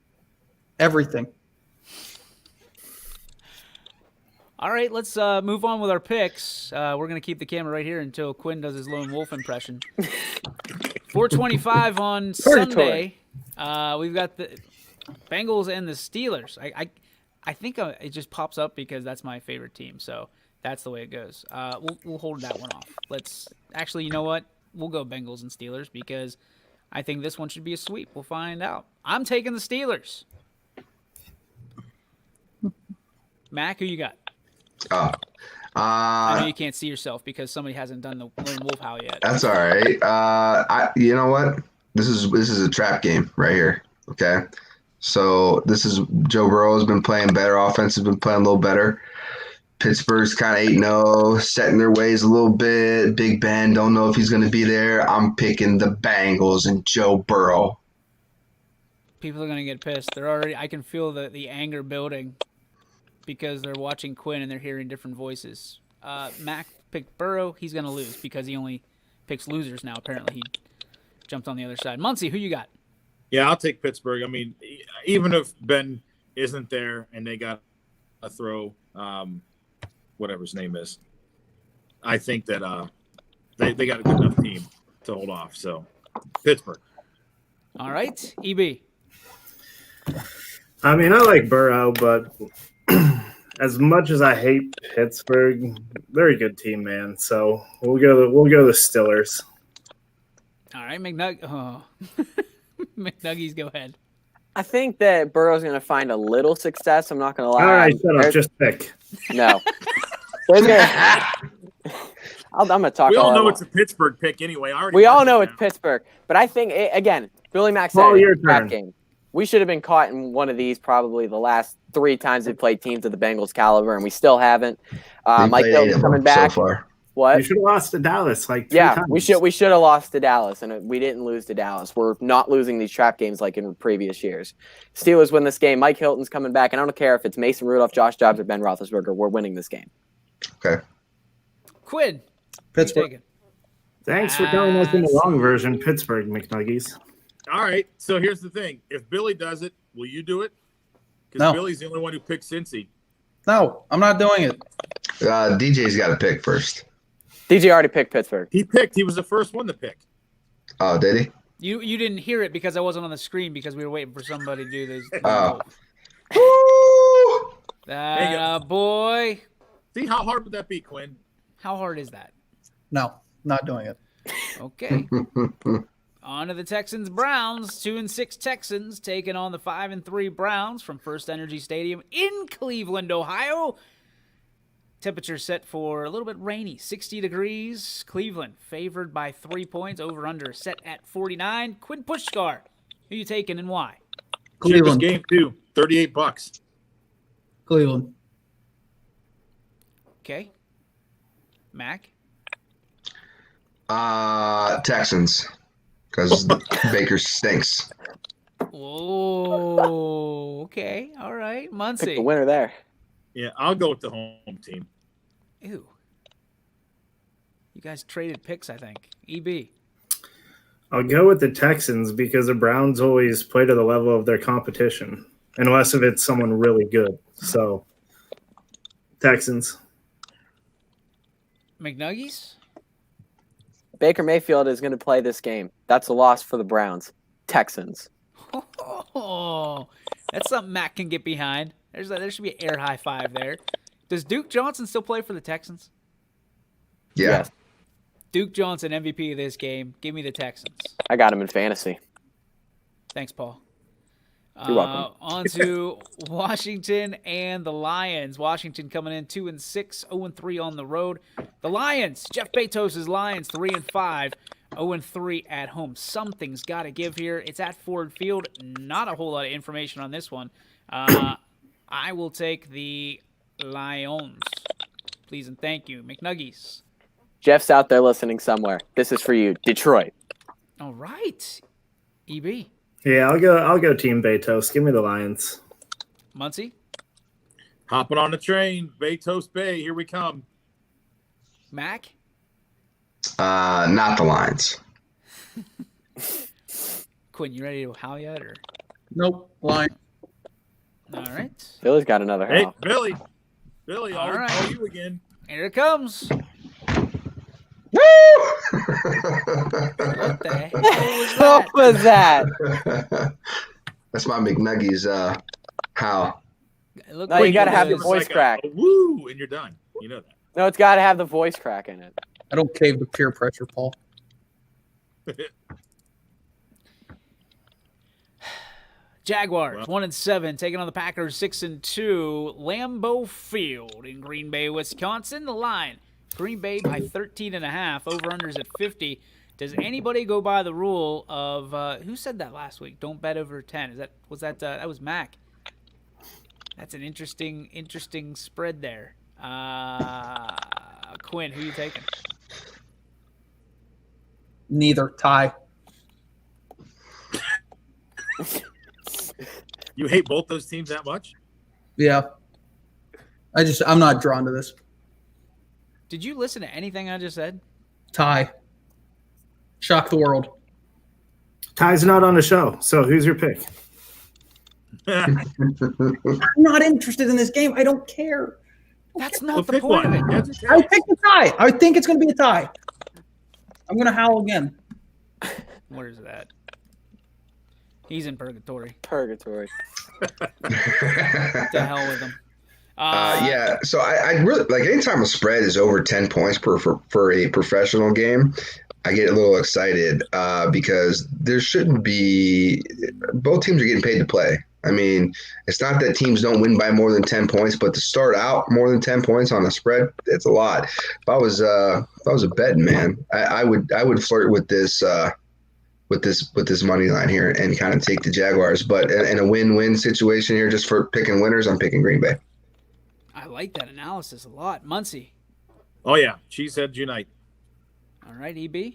Everything. All right, let's move on with our picks. We're going to keep the camera right here until Quinn does his lone wolf impression. 4:25 on Sunday. We've got the Bengals and the Steelers. I think it just pops up because that's my favorite team, so that's the way it goes. We'll hold that one off. Actually, you know what? We'll go Bengals and Steelers because I think this one should be a sweep. We'll find out. I'm taking the Steelers. Mac, who you got? I know you can't see yourself because somebody hasn't done the lone wolf howl yet. That's all right. You know what? This is a trap game right here. Okay, so this is Joe Burrow has been playing better. Offense has been playing a little better. Pittsburgh's kind of 8-0, setting their ways a little bit. Big Ben, don't know if he's going to be there. I'm picking the Bengals and Joe Burrow. People are going to get pissed. They're already. I can feel the anger building because they're watching Quinn and they're hearing different voices. Mac picked Burrow. He's going to lose because he only picks losers now. Apparently, he jumped on the other side. Muncie, who you got? Yeah, I'll take Pittsburgh. I mean, even if Ben isn't there and they got a throw, whatever his name is, I think that they got a good enough team to hold off. So, Pittsburgh. All right, EB. I mean, I like Burrow, but as much as I hate Pittsburgh, they're a good team, man. So we'll go the Steelers. All right, McNuggies, go ahead. I think that Burrow's going to find a little success. I'm not going to lie. All right, shut up. Just pick. No. I'm going to talk. We all know it's it's a Pittsburgh pick anyway. We all know it's Pittsburgh, but I think again, Billy Mack said Your trap turn. game. We should have been caught in one of these probably the last 3 times we played teams of the Bengals caliber, and we still haven't. They Mike played 8 Hilton's of them coming back. so far. What? You should have lost to Dallas like 3 Yeah, times. we should have lost to Dallas, and we didn't lose to Dallas. We're not losing these trap games like in previous years. Steelers win this game. Mike Hilton's coming back, and I don't care if it's Mason Rudolph, Josh Dobbs, or Ben Roethlisberger. We're winning this game. Okay. Quinn. Pittsburgh. Thanks for telling us in the long version, Pittsburgh McNuggies. All right. So here's the thing: if Billy does it, will you do it? Because No. Billy's the only one who picked Cincy. No, I'm not doing it. DJ's got to pick first. DJ already picked Pittsburgh. He picked. He was the first one to pick. Oh, did he? You didn't hear it because I wasn't on the screen because we were waiting for somebody to do this. Oh. That boy. See, how hard would that be, Quinn? How hard is that? No, not doing it. Okay. On to the Texans Browns. 2-6 Texans taking on the 5-3 Browns from First Energy Stadium in Cleveland, Ohio. Temperature set for a little bit rainy, 60 degrees. Cleveland favored by 3 points. Over under set at 49. Quinn Pushkar, who you taking and why? Cheapest Cleveland. game too. $38. Cleveland. Okay. Mac. Texans, because Baker stinks. Whoa. Okay. All right. Pick the Muncie. winner there. Yeah, I'll go with the home team. Ew. You guys traded picks, I think. EB. I'll go with the Texans because the Browns always play to the level of their competition, unless if it's someone really good. So, Texans. McNuggies? Baker Mayfield is going to play this game. That's a loss for the Browns. Texans. Oh, that's something Mac can get behind. There should be an air high five there. Does Duke Johnson still play for the Texans? Yeah. Yes. Duke Johnson, MVP of this game. Give me the Texans. I got him in fantasy. Thanks, Paul. You're welcome. On to Washington and the Lions. Washington coming in 2-6, 0-3 on the road. The Lions, Jeff Bezos' Lions, 3-5, 0-3 at home. Something's got to give here. It's at Ford Field. Not a whole lot of information on this one. I will take the Lions. Please and thank you. McNuggies. Jeff's out there listening somewhere. This is for you. Detroit. All right. EB. Yeah, I'll go Team Betos. Give me the Lions. Muncie. Hopping on the train. Baytos Bay. Here we come. Mac. Not the Lions. Quinn, you ready to howl yet? Or? Nope. Line. All right. Billy's got another Hey, house. Billy, All right. all you again. Here it comes. Woo! What the hell was What that? was that? That's my McNuggies. How? Look No, you like gotta it have your was- voice crack. A woo, and you're done. You know that. No, it's got to have the voice crack in it. I don't cave to peer pressure, Paul. Jaguars 1-7 taking on the Packers 6-2. Lambeau Field in Green Bay, Wisconsin. The line Green Bay by 13.5. Over/unders at 50. Does anybody go by the rule of who said that last week? Don't bet over 10. That was Mac. That's an interesting spread there. Quinn, who you taking? Neither. Tie. You hate both those teams that much? Yeah. I'm not drawn to this. Did you listen to anything I just said? Tie. Shock the world. Ty's not on the show, so who's your pick? I'm not interested in this game. I don't care. That's Well, not the pick point one. of it. That's okay. I picked a tie. I think it's going to be a tie. I'm going to howl again. Where is that? He's in purgatory. Purgatory. To hell with him. Yeah, so I really like anytime a spread is over 10 points for a professional game, I get a little excited because there shouldn't be. Both teams are getting paid to play. I mean, it's not that teams don't win by more than 10 points, but to start out more than 10 points on a spread, it's a lot. If I was a betting man, I would flirt with this money line here and kind of take the Jaguars. But in a win-win situation here, just for picking winners, I'm picking Green Bay. I like that analysis a lot. Muncie. Oh yeah, Cheeseheads unite. All right, EB.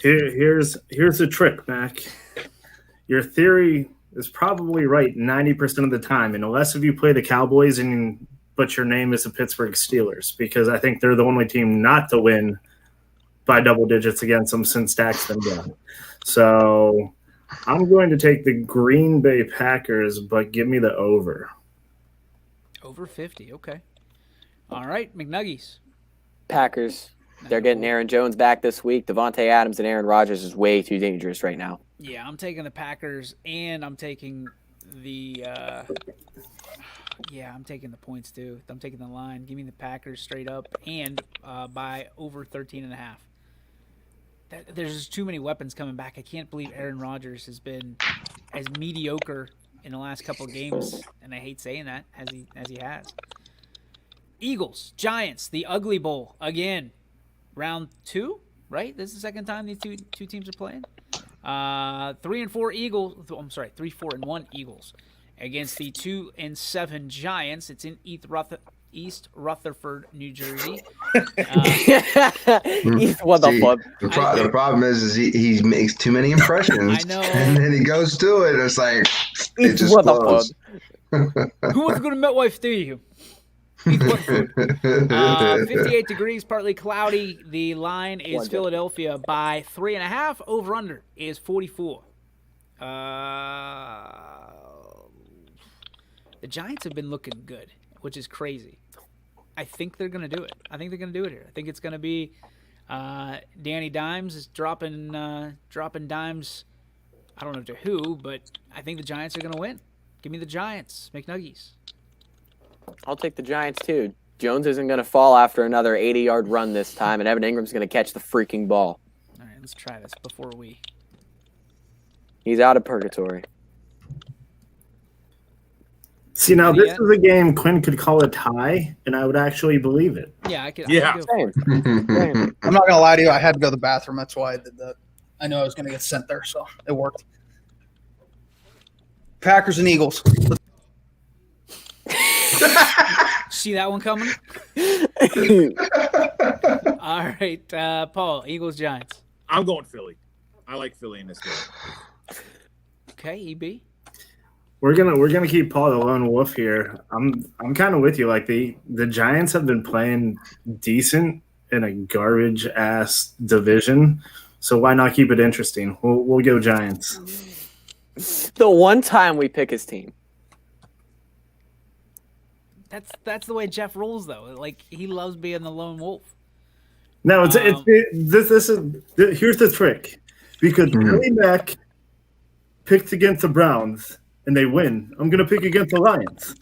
Here's the trick, Mac. Your theory is probably right 90% of the time, and unless if you play the Cowboys but your name is the Pittsburgh Steelers, because I think they're the only team not to win by double digits against them since Dak's been gone. So I'm going to take the Green Bay Packers, but give me the over. Over 50, okay. All right, McNuggies. Packers. They're getting Aaron Jones back this week. Devontae Adams and Aaron Rodgers is way too dangerous right now. Yeah, I'm taking the Packers, and I'm taking the I'm taking the points too. I'm taking the line. Give me the Packers straight up and by over 13.5. There's just too many weapons coming back. I can't believe Aaron Rodgers has been as mediocre in the last couple of games, and I hate saying that as he has. Eagles, Giants, the Ugly Bowl again. Round 2, right? This is the second time these two teams are playing. 3-4 Eagles. I'm sorry, 3-4-1 Eagles against the 2-7 Giants. It's in East Rutherford, New Jersey. The problem is he makes too many impressions. I know. And then he goes to it. It's like it just flows. Who wants to go to MetLife Stadium? 58 degrees, partly cloudy. The line is Philadelphia by 3.5. Over under is 44. The Giants have been looking good, which is crazy. I think they're going to do it. I think here. I think it's going to be Danny Dimes is dropping dimes. I don't know to who, but I think the Giants are going to win. Give me the Giants. McNuggies. I'll take the Giants, too. Jones isn't going to fall after another 80-yard run this time, and Evan Ingram's going to catch the freaking ball. All right, let's try this before we... He's out of purgatory. See, now this is a game Quinn could call a tie, and I would actually believe it. Yeah, I could. Yeah. Same. I'm not going to lie to you. I had to go to the bathroom. That's why I did that. I know I was going to get sent there, so it worked. Packers and Eagles. See that one coming? All right, Paul, Eagles, Giants. I'm going Philly. I like Philly in this game. Okay, EB. We're gonna keep Paul the lone wolf here. I'm kind of with you. Like the Giants have been playing decent in a garbage ass division, so why not keep it interesting? We'll go Giants. The one time we pick his team. That's the way Jeff rolls, though. Like, he loves being the lone wolf. No, here's the trick. Because Billy Mack picked against the Browns and they win. I'm gonna pick against the Lions.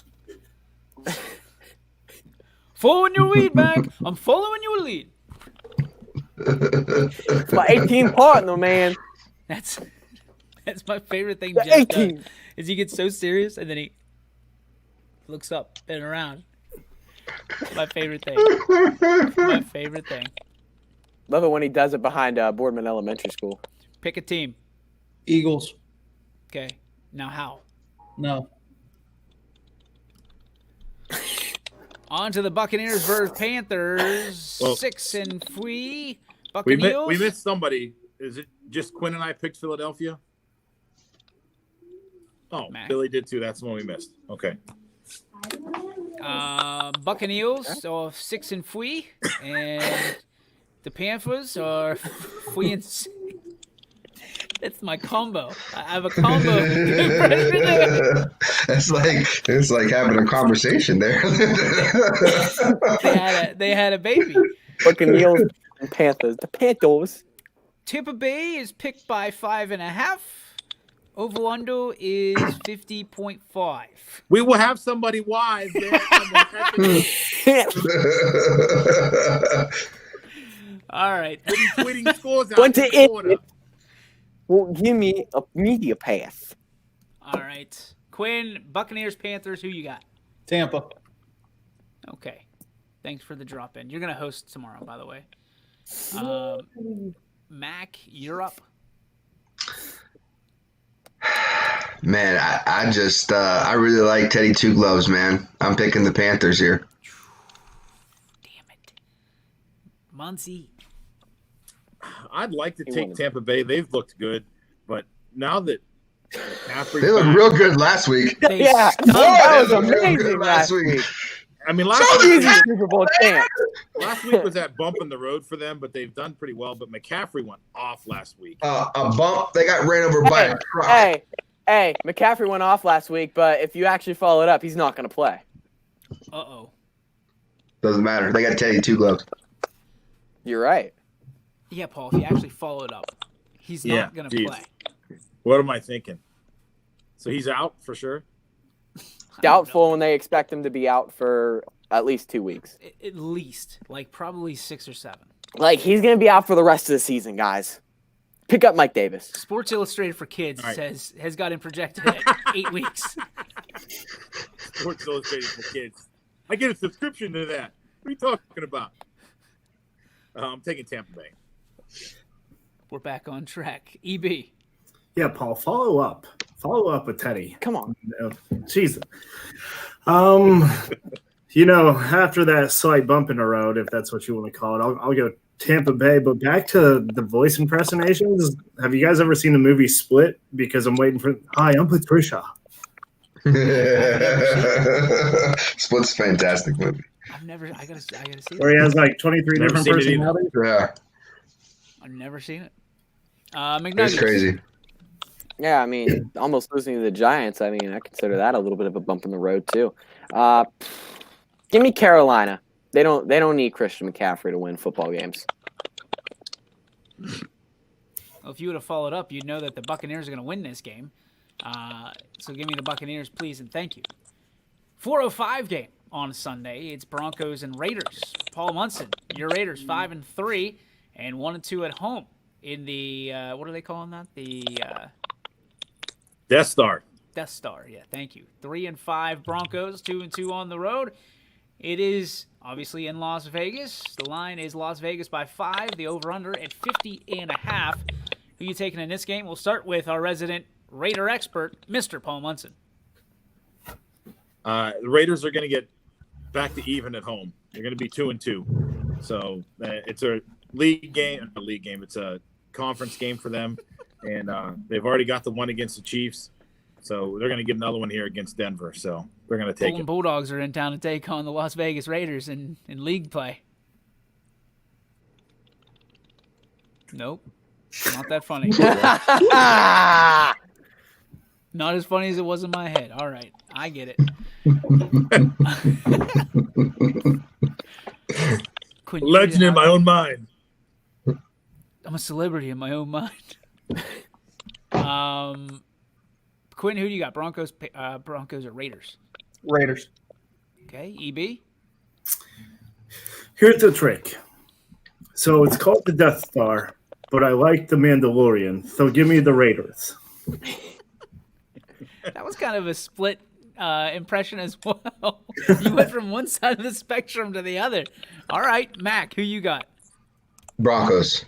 Following your lead, Mac. I'm following your lead. It's my 18 partner, man. That's my favorite thing Jeff does. Is he gets so serious and then he looks up and around. My favorite thing. My favorite thing. Love it when he does it behind Boardman Elementary School. Pick a team. Eagles. Okay. Now how? No. On to the Buccaneers versus Panthers. Well, 6-3. We Buccaneers. missed somebody. Is it just Quinn and I picked Philadelphia? Oh, Mac. Billy did too. That's the one we missed. Okay. Buccaneers are 6-3, and the Panthers are 3-6. That's my combo. I have a combo. It's like having a conversation there. They had a baby. Buccaneers and Panthers. The Panthers. Tampa Bay is picked by 5.5. Over-under is 50.5. We will have somebody wise there. All right. Tweeting scores out Went in to the quarter. it. Well, give me a media pass. All right. Quinn, Buccaneers, Panthers, who you got? Tampa. Okay. Thanks for the drop in. You're going to host tomorrow, by the way. Mac, you're up. Man, I just I really like Teddy Two Gloves, man. I'm picking the Panthers here. Damn it. Muncie. I'd like to take Tampa Bay. They've looked good, but now that McCaffrey's They looked back, real good last week. Yeah, stunk. that was They looked real amazing good last week. I mean, Easy Super Bowl champ. last week was that bump in the road for them, but they've done pretty well. But McCaffrey went off last week. A bump. They got ran over by a truck. Hey, McCaffrey went off last week, but if you actually follow it up, he's not going to play. Uh-oh. Doesn't matter. They got Teddy Two Gloves. You're right. Yeah, Paul, if you actually follow it up, he's not going to play. What am I thinking? So he's out for sure? Doubtful, and they expect him to be out for at least 2 weeks. At least. Like, probably 6 or 7. Like, he's going to be out for the rest of the season, guys. Pick up Mike Davis. Sports Illustrated for Kids Right. has got him projected at 8 weeks. Sports Illustrated for Kids. I get a subscription to that. What are you talking about? I'm taking Tampa Bay. We're back on track. EB. Yeah, Paul, follow up. Follow up with Teddy. Come on. Jesus. After that slight bump in the road, if that's what you want to call it, I'll go Tampa Bay. But back to the voice impersonations. Have you guys ever seen the movie Split? Because I'm waiting for. Hi, I'm Patricia. Split's a fantastic movie. I gotta see it. Where he has like 23 Never different seen it either. personalities. Yeah, I've never seen it. it's McNuggets. crazy. Yeah, I mean, almost losing to the Giants. I mean, I consider that a little bit of a bump in the road too. Give me Carolina. They don't need Christian McCaffrey to win football games. Well, if you would have followed up, you'd know that the Buccaneers are going to win this game. So give me the Buccaneers, please, and thank you. 4:05 game on Sunday. It's Broncos and Raiders. Paul Munson, your Raiders 5-3 and 1-2 at home in the what are they calling that? The Death Star. Death Star. Yeah, thank you. 3-5 Broncos, 2-2 on the road. It is obviously in Las Vegas. The line is Las Vegas by 5. The over/under at 50.5. Who you taking in this game? We'll start with our resident Raider expert, Mr. Paul Munson. The Raiders are going to get back to even at home. They're going to be 2-2. So it's a league game. It's a conference game for them. And they've already got the one against the Chiefs. So they're going to get another one here against Denver. So they're going to take Golden it. Bulldogs are in town to take on the Las Vegas Raiders in league play. Nope. Not that funny. Not as funny as it was in my head. All right. I get it. Quinn, you Legend in my own mind. I'm a celebrity in my own mind. Quinn, who do you got? Broncos or Raiders? Raiders. Okay, EB. Here's the trick. So it's called the Death Star, but I like the Mandalorian. So give me the Raiders. That was kind of a split impression as well. You went from one side of the spectrum to the other. All right, Mac, who you got? Broncos.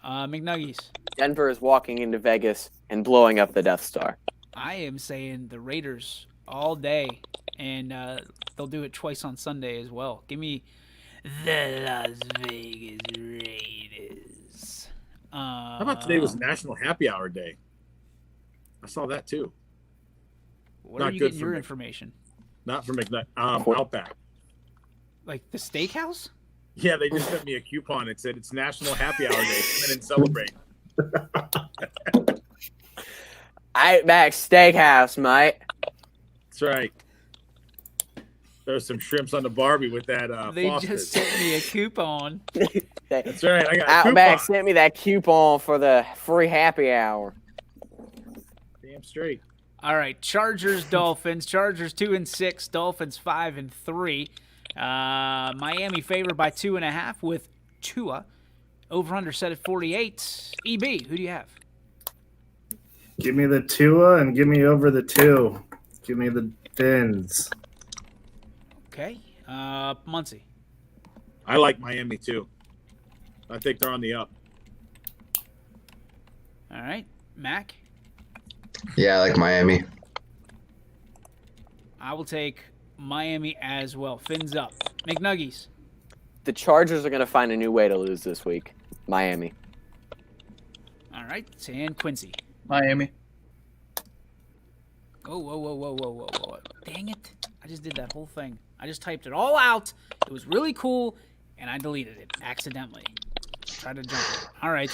McNuggies. Denver is walking into Vegas and blowing up the Death Star. I am saying the Raiders all day, and they'll do it twice on Sunday as well. Give me the Las Vegas Raiders. How about today was National Happy Hour Day? I saw that too. Where not are you good getting for your me. information? Not from Outback. Like the steakhouse? Yeah, they just sent me a coupon. It said it's National Happy Hour Day. Come in and celebrate. Outback Steakhouse, mate. That's right. There's some shrimps on the Barbie with that. They Foster's. just sent me a coupon. That's right. I got a Outback coupon. sent me that coupon for the free happy hour. Damn straight. All right, Chargers, Dolphins. Chargers 2-6, Dolphins 5-3. Miami favored by 2.5 with Tua. Over-under set at 48. EB, who do you have? Give me the Tua and give me over the 2. Give me the Fins. Okay. Muncie. I like Miami too. I think they're on the up. All right. Mac? Yeah, I like Miami. I will take Miami as well. Fins up. McNuggies. The Chargers are going to find a new way to lose this week. Miami. All right. And Quincy. Miami. Oh, whoa. Dang it. I just did that whole thing. I just typed it all out. It was really cool, and I deleted it accidentally. Tried to jump it. All right.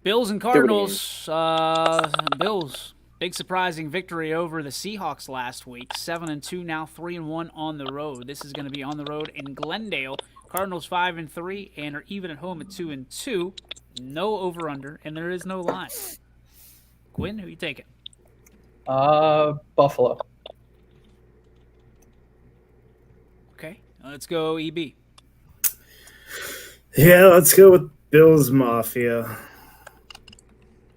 Bills and Cardinals. Bills. Big surprising victory over the Seahawks last week. 7-2, now 3-1 on the road. This is going to be on the road in Glendale. Cardinals 5-3 and are even at home at 2-2. No over/under, and there is no line. Quinn, who you taking? Buffalo. Okay, let's go EB. Yeah, let's go with Bills Mafia.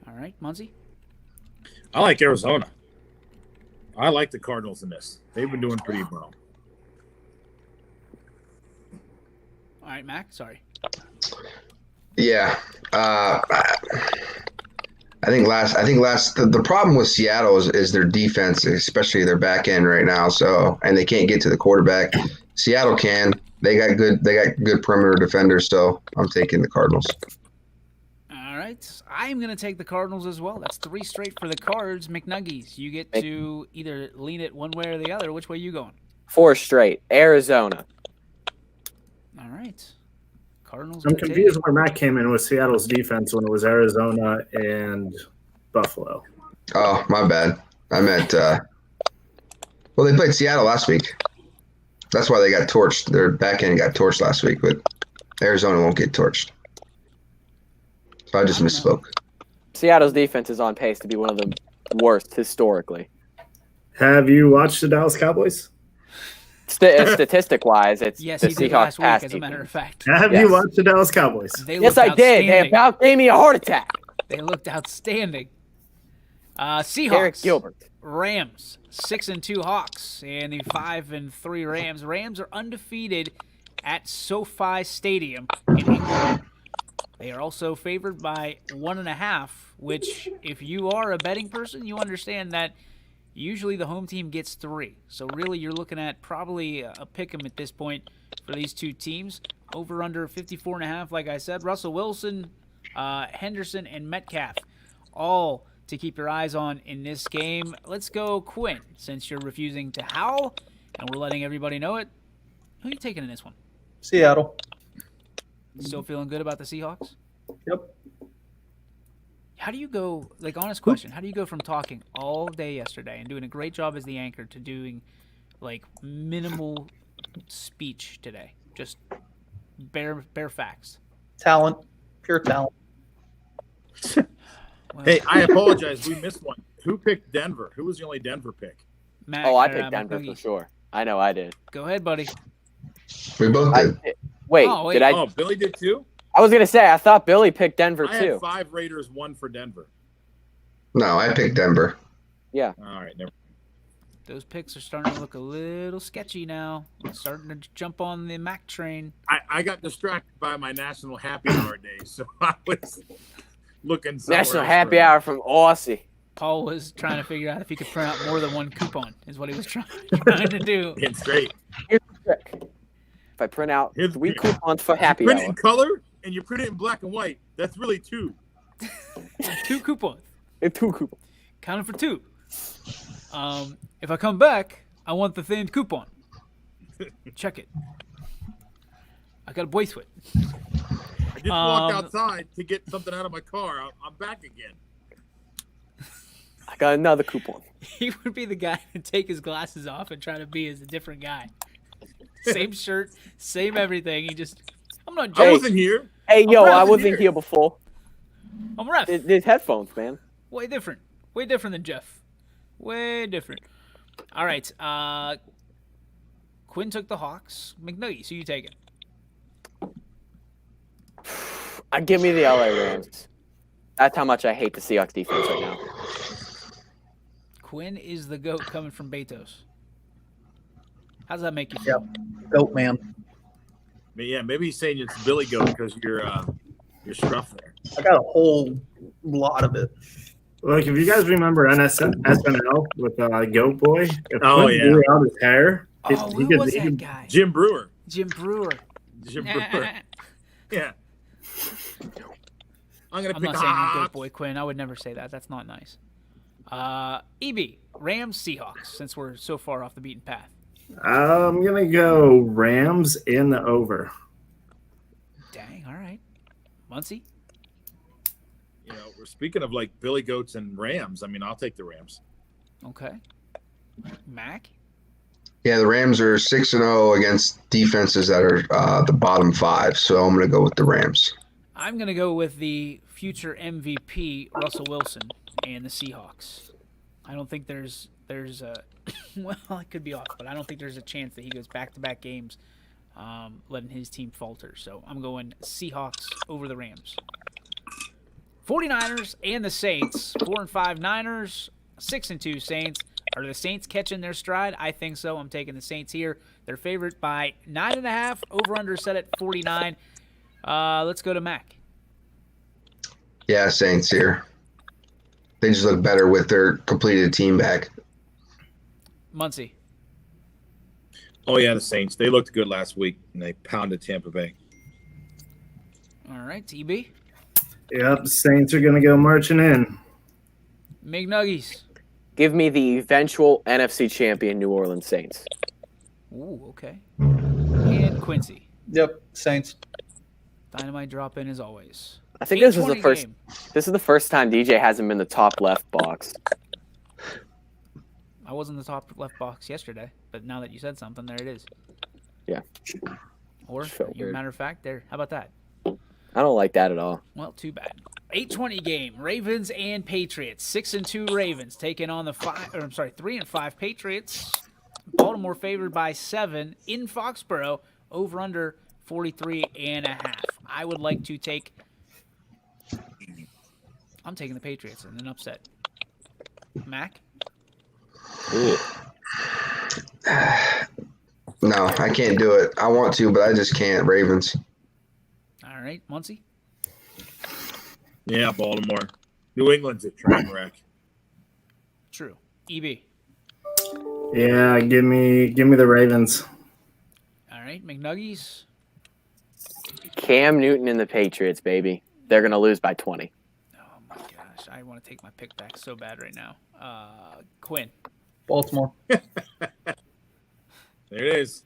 All right, Muncie. I like Arizona. I like the Cardinals in this. They've been doing pretty well. All right, Mac. Sorry. Yeah. I think the problem with Seattle is their defense, especially their back end right now. So, and they can't get to the quarterback. Seattle can. They got good perimeter defenders. So I'm taking the Cardinals. All right. I'm going to take the Cardinals as well. That's 3 straight for the Cards. McNuggies, you get to either lean it one way or the other. Which way you going? 4 straight. Arizona. All right. Cardinals. I'm confused where Matt came in with Seattle's defense when it was Arizona and Buffalo. Oh, my bad. I meant well, they played Seattle last week. That's why they got torched. Their back end got torched last week, but Arizona won't get torched. So I just misspoke. Seattle's defense is on pace to be one of the worst historically. Have you watched the Dallas Cowboys? Statistic-wise, it's yes, the he did Seahawks last week, pass as a matter of fact. Have you watched the Dallas Cowboys? Yes, I did. They about gave me a heart attack. They looked outstanding. Seahawks. Derek Gilbert. Rams. 6-2 Hawks and the 5-3 Rams. Rams are undefeated at SoFi Stadium in England. They are also favored by 1.5, which, if you are a betting person, you understand that usually the home team gets 3. So really you're looking at probably a pick 'em at this point for these two teams. Over under 54.5, like I said. Russell Wilson, Henderson, and Metcalf, all to keep your eyes on in this game. Let's go Quinn, since you're refusing to howl, and we're letting everybody know it. Who are you taking in this one? Seattle. Still feeling good about the Seahawks? Yep. How do you go, like, honest question, how do you go from talking all day yesterday and doing a great job as the anchor to doing, like, minimal speech today? Just bare facts. Talent. Pure talent. Well, Hey, I apologize. We missed one. Who picked Denver? Who was the only Denver pick? Mac, I picked Denver McNuggie. for sure. I know I did. Go ahead, buddy. We both did. Wait, Oh, wait. did I? Oh, Billy did too? I was gonna say I thought Billy picked Denver I too. had 5 Raiders, 1 for Denver. No, I picked Denver. Yeah. All right, never. Those picks are starting to look a little sketchy now. Starting to jump on the Mac train. I got distracted by my National Happy Hour day, so I was looking somewhere National else Happy for- Hour from Aussie. Paul was trying to figure out if he could print out more than one coupon, is what he was trying to do. It's great. Here's the trick. If I print out Here's- 3 coupons for Happy Print it Hour, in color and you print it in black and white. That's really 2. 2 coupons. it's 2 coupons. Counting for 2. If I come back, I want the themed coupon. Check it. I got a voice with. I just walked outside to get something out of my car. I'm back again. I got another coupon. He would be the guy to take his glasses off and try to be as a different guy. Same shirt, same everything. I'm not I joking. wasn't here. Hey, yo, I present wasn't here. here before. I'm ref. There's headphones, man. Way different. Way different than Jeff. Way different. All right. Quinn took the Hawks. McNuggies, who you taking? Give me the LA Rams. That's how much I hate the Seahawks defense right now. Quinn is the GOAT coming from Betos. How does that make you feel? Yep. Goat man. Yeah, maybe he's saying it's Billy Goat because you're scruff there. I got a whole lot of it. Like, if you guys remember SNL with Goat Boy, if Oh, Quinn yeah. grew out his hair, Who was that guy? Jim Brewer. Jim Brewer. Yeah. I'm I'm not saying you GOAT boy, Quinn. I would never say that. That's not nice. EB, Rams, Seahawks, since we're so far off the beaten path. I'm going to go Rams in the over. Dang, all right. Muncie? You know, we're speaking of like Billy Goats and Rams. I mean, I'll take the Rams. Okay. Mac? Yeah, the Rams are 6-0 against defenses that are the bottom 5, so I'm going to go with the Rams. I'm going to go with the future MVP, Russell Wilson, and the Seahawks. I don't think there's a well, I could be off, but I don't think there's a chance that he goes back-to-back games letting his team falter. So I'm going Seahawks over the Rams. 49ers and the Saints, 4-5 Niners, 6-2 Saints. Are the Saints catching their stride? I think so. I'm taking the Saints here. They're favored by 9.5. Over-under set at 49. Let's go to Mac. Yeah, Saints here. They just look better with their completed team back. Muncie. Oh, yeah, the Saints. They looked good last week, and they pounded Tampa Bay. All right, TB. Yep, the Saints are going to go marching in. McNuggies. Give me the eventual NFC champion New Orleans Saints. Ooh, okay. And Quincy. Yep, Saints. Dynamite drop in as always. I think this is the 8:20 first. game. This is the first time DJ hasn't been the top left box. I was in the top left box yesterday, but now that you said something, there it is. Yeah. Or, Felt as a weird. matter of fact, there. How about that? I don't like that at all. Well, too bad. 8:20 game. Ravens and Patriots. 6-2 Ravens taking on the 3-5 Patriots. Baltimore favored by 7 in Foxborough. Over under 43.5. I would like to take. I'm taking the Patriots in an upset. Mac. No, I can't do it. I want to, but I just can't. Ravens. All right, Muncie. Yeah, Baltimore. New England's a train wreck. True. EB. Yeah, give me the Ravens. All right, McNuggies. Cam Newton and the Patriots, baby. They're going to lose by 20. Oh my gosh, I want to take my pick back so bad right now. Quinn. Baltimore. There it is.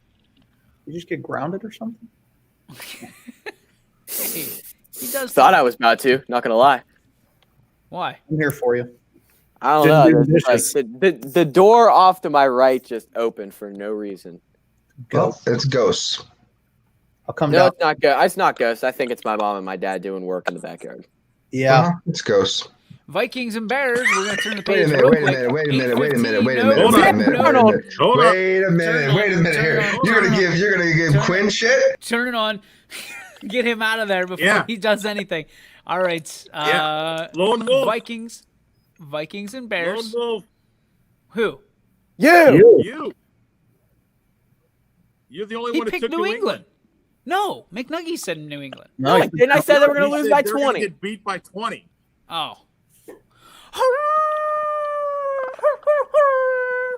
You just get grounded or something? Hey, he does. Thought I was about to, not going to lie. Why? I'm here for you. I don't Didn't know. do It's dishes. Like the door off to my right just opened for no reason. Well, it's ghosts. I'll come No, down. it's not Ghost. It's not Ghost. I think it's my mom and my dad doing work in the backyard. Yeah. It's ghosts. Vikings and Bears. We're going to turn the Wait a page minute, real wait a quick. minute, wait a minute, wait a minute, wait a 8:15, minute, Hold wait a on, minute, hold on. wait a minute, wait a minute here. You're gonna give Quinn shit? Turn it on. Get him out of there before Yeah. he does anything. All right. Lone Wolf. Vikings and Bears. Lone Wolf. Who? You. You're the only He one who picked took New England. No, McNuggie said New England. No, Like, didn't I say they were going to He lose said by they're gonna 20? Get beat by 20. Oh.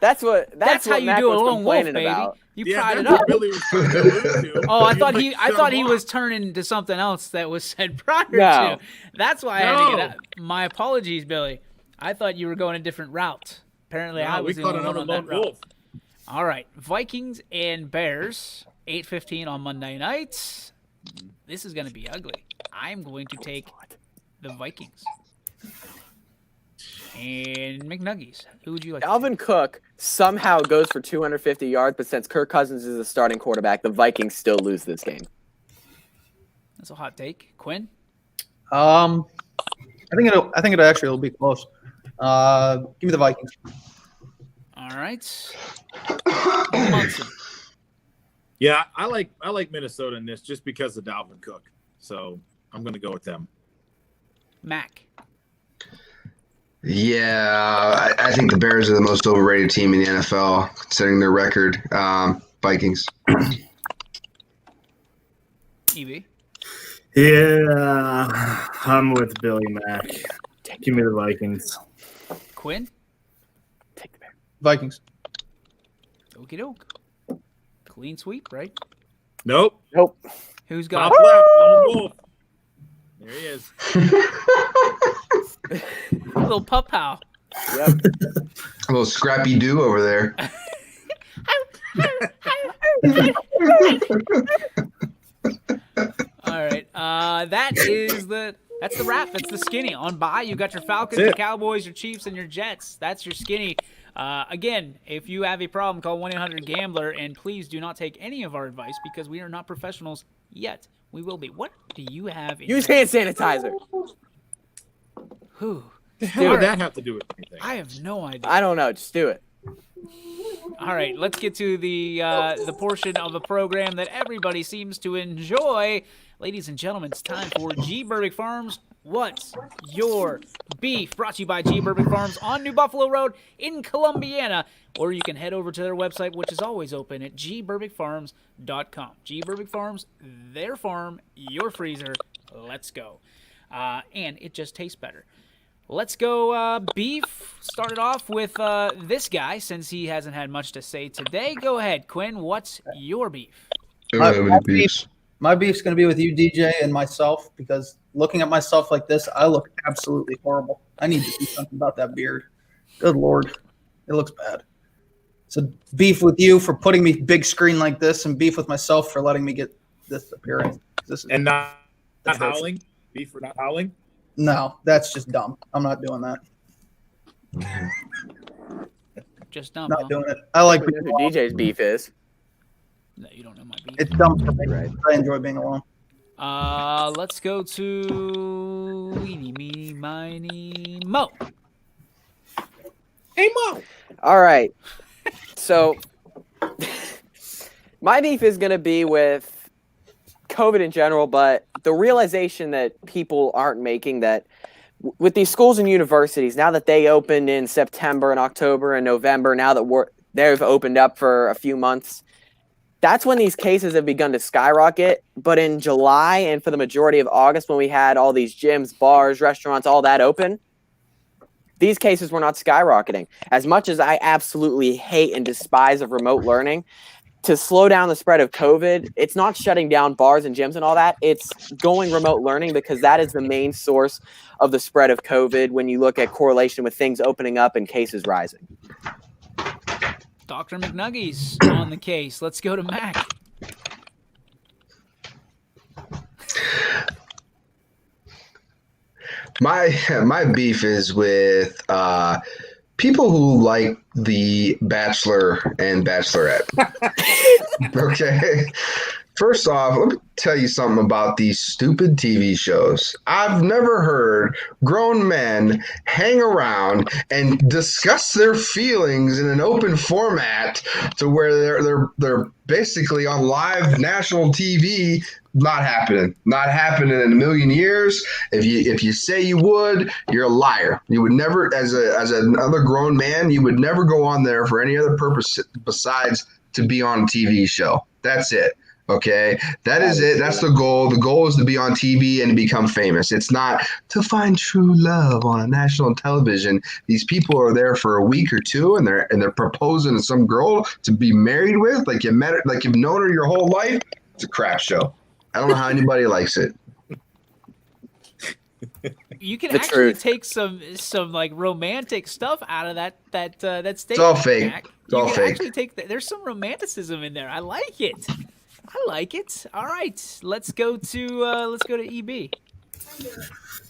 That's That's what how you Mac do a was lone wolf, complaining baby. about. You Yeah, pried it that's up. what Billy was trying to allude to. Oh, I You thought like he shut him was off. turning to something else that was said prior No. to. That's why I had to get No. out. My apologies, Billy. I thought you were going a different route. Apparently, I No, we was the caught only one another on that lone route. wolf. All right, Vikings and Bears, 8:15 on Monday night. This is going to be ugly. I'm going to take the Vikings. And McNuggies. Who would you like? Alvin Cook somehow goes for 250 yards, but since Kirk Cousins is the starting quarterback, the Vikings still lose this game. That's a hot take. Quinn? I think it actually will be close. Give me the Vikings. All right. Munson. Yeah, I like Minnesota in this just because of Dalvin Cook. So I'm going to go with them. Mac. Yeah, I think the Bears are the most overrated team in the NFL, considering their record. Vikings. EB. Yeah, I'm with Billy Mack. Give me the Vikings. Quinn. Take the Bears. Vikings. Okie doke. Clean sweep, right? Nope. Who's got Top left. Lone Wolf. There he is. a little pup pow? Yep. A little Scrappy Doo over there. All right. That's the wrap. That's the skinny. On bye, you got your Falcons, your Cowboys, your Chiefs, and your Jets. That's your skinny. Again, if you have a problem, call 1-800-GAMBLER, and please do not take any of our advice because we are not professionals yet. We will be. What do you have in Use your- hand sanitizer. Whew. The hell would that have to do with anything? I have no idea. I don't know. Just do it. All right, let's get to the portion of the program that everybody seems to enjoy. Ladies and gentlemen, it's time for G. Burbick Farms. What's your beef? Brought to you by G. Burbick Farms on New Buffalo Road in Columbiana. Or you can head over to their website, which is always open at gburbickfarms.com. G. Burbick Farms, their farm, your freezer. Let's go. And it just tastes better. Let's go beef. Started off with this guy since he hasn't had much to say today. Go ahead, Quinn. What's your beef? My beef's going to be with you, DJ, and myself, because looking at myself like this, I look absolutely horrible. I need to do something about that beard. Good Lord. It looks bad. So beef with you for putting me big screen like this, and beef with myself for letting me get this appearance. This is And not howling? Beef for not howling? No, that's just dumb. I'm not doing that. Just dumb. Not doing it. I like being Who alone. DJ's beef is. No, you don't know my beef. It's dumb for me. Right. I enjoy being alone. Let's go to Eeny, Meeny, Miny, Mo. Hey, Mo. All right. So my beef is going to be with COVID in general, but the realization that people aren't making that with these schools and universities, now that they opened in September and October and November, now that they've opened up for a few months, that's when these cases have begun to skyrocket. But in July and for the majority of August, when we had all these gyms, bars, restaurants, all that open, these cases were not skyrocketing. As much as I absolutely hate and despise of remote learning, to slow down the spread of COVID, it's not shutting down bars and gyms and all that. It's going remote learning because that is the main source of the spread of COVID when you look at correlation with things opening up and cases rising. Dr. McNuggies on the case. Let's go to Mac. My beef is with people who like The Bachelor and Bachelorette. Okay. First off, let me tell you something about these stupid TV shows. I've never heard grown men hang around and discuss their feelings in an open format to where they're basically on live national TV. Not happening in a million years. If you say you would, you're a liar. You would never, as another grown man, you would never go on there for any other purpose besides to be on a TV show. That's it. Okay, that is it. That's the goal. The goal is to be on TV and to become famous. It's not to find true love on a national television. These people are there for a week or two, and they're proposing to some girl to be married with, like you've known her your whole life. It's a crap show. I don't know how anybody likes it. You can The actually truth. take some like romantic stuff out of that statement. It's all fake. Mac. It's all you can fake. actually take there's some romanticism in there. I like it. All right, let's go to EB.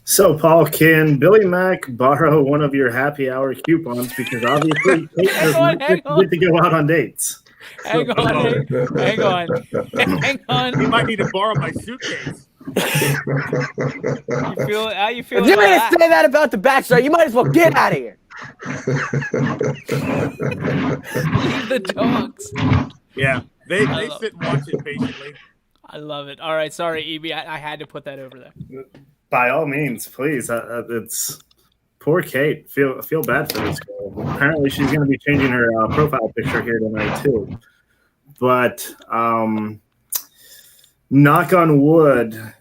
So, Paul, can Billy Mack borrow one of your happy hour coupons? Because obviously, Kate does Hang on, not hang on. get to go out on dates. Hang on. You might need to borrow my suitcase. How you feel If you're about going that? to say that about The Bachelor, you might as well get out of here. Leave the dogs. Yeah. They sit and watch it patiently. I love it. All right, sorry, EB, I had to put that over there. By all means, please. It's poor Kate. Feel bad for this girl. Apparently, she's going to be changing her profile picture here tonight too. But knock on wood,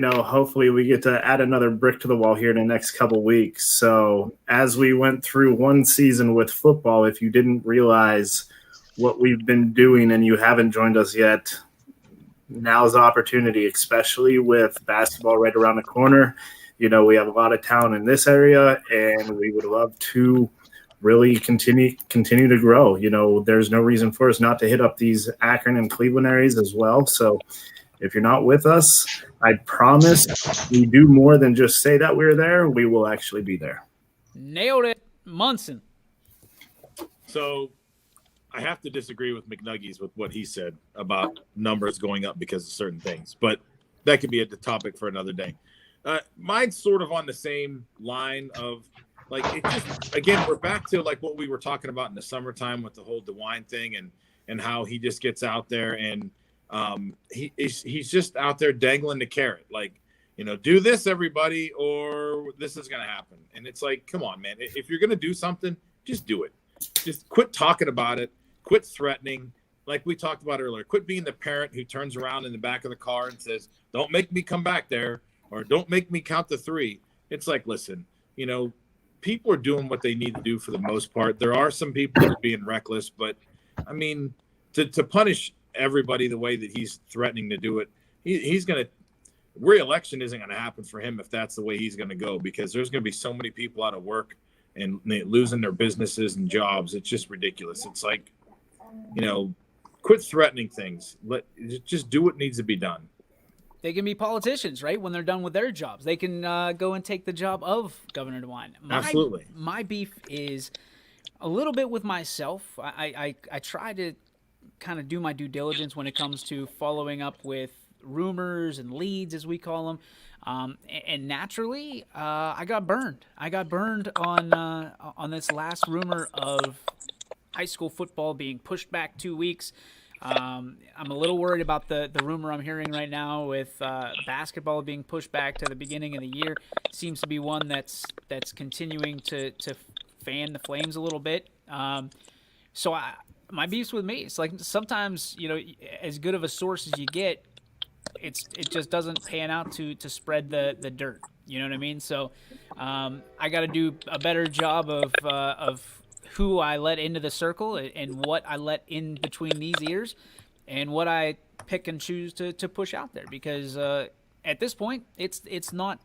hopefully we get to add another brick to the wall here in the next couple weeks. So as we went through one season with football, if you didn't realize what we've been doing and you haven't joined us yet, now's the opportunity, especially with basketball right around the corner. We have a lot of talent in this area, and we would love to really continue to grow. There's no reason for us not to hit up these Akron and Cleveland areas as well. So if you're not with us, I promise we do more than just say that we're there. We will actually be there. Nailed it. Munson. So I have to disagree with McNuggies with what he said about numbers going up because of certain things, but that could be a topic for another day. Mine's sort of on the same line of like, it just, again, we're back to like what we were talking about in the summertime with the whole DeWine thing and how he just gets out there and he's just out there dangling the carrot. Like, do this, everybody, or this is going to happen. And it's like, come on, man, if you're going to do something, just do it. Just quit talking about it. Quit threatening. Like we talked about earlier, quit being the parent who turns around in the back of the car and says, don't make me come back there, or don't make me count to 3. It's like, listen, people are doing what they need to do for the most part. There are some people that are being reckless, but I mean, to punish everybody the way that he's threatening to do it, he's going to, re-election isn't going to happen for him if that's the way he's going to go, because there's going to be so many people out of work and losing their businesses and jobs. It's just ridiculous. It's like, quit threatening things. Just do what needs to be done. They can be politicians, right? When they're done with their jobs, they can go and take the job of Governor DeWine. Absolutely. My beef is a little bit with myself. I try to kind of do my due diligence when it comes to following up with rumors and leads, as we call them. And naturally, I got burned. I got burned on this last rumor of high school football being pushed back 2 weeks. I'm a little worried about the rumor I'm hearing right now with basketball being pushed back to the beginning of the year. Seems to be one that's continuing to fan the flames a little bit. So my beef's with me. It's like sometimes, as good of a source as you get, it just doesn't pan out to spread the dirt. You know what I mean? So I got to do a better job of who I let into the circle and what I let in between these ears and what I pick and choose to push out there, because at this point it's not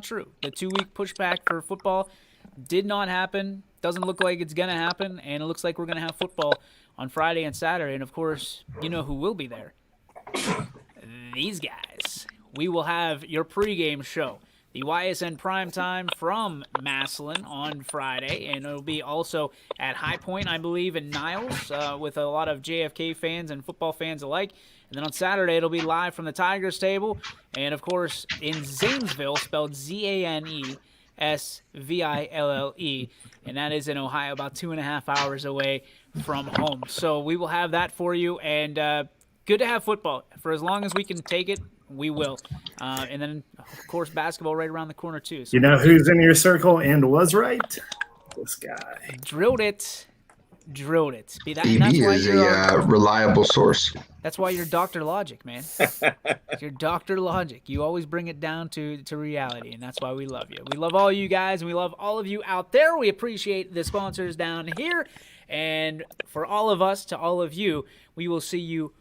true. The 2-week pushback for football did not happen. Doesn't look like it's gonna happen, and it looks like we're gonna have football on Friday and Saturday. And of course, you know who will be there? These guys. We will have your pregame show, the YSN Primetime from Massillon on Friday, and it'll be also at High Point, I believe, in Niles, with a lot of JFK fans and football fans alike. And then on Saturday, it'll be live from the Tigers table, and of course in Zanesville, spelled Zanesville, and that is in Ohio, about 2.5 hours away from home. So we will have that for you, and good to have football. For as long as we can take it, we will. And then, of course, basketball right around the corner, too. So you know who's in your circle and was right? This guy. Drilled it. EB is a reliable source. That's why you're Dr. Logic, man. You're Dr. Logic. You always bring it down to reality, and that's why we love you. We love all you guys, and we love all of you out there. We appreciate the sponsors down here. And for all of us to all of you, we will see you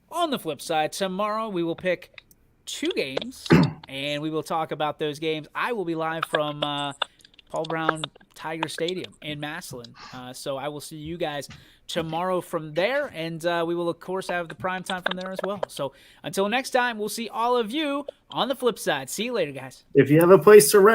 on the flip side. Tomorrow we will pick 2 games, and we will talk about those games. I will be live from Paul Brown Tiger Stadium in Massillon. So I will see you guys tomorrow from there, and we will, of course, have the prime time from there as well. So until next time, we'll see all of you on the flip side. See you later, guys. If you have a place to rent,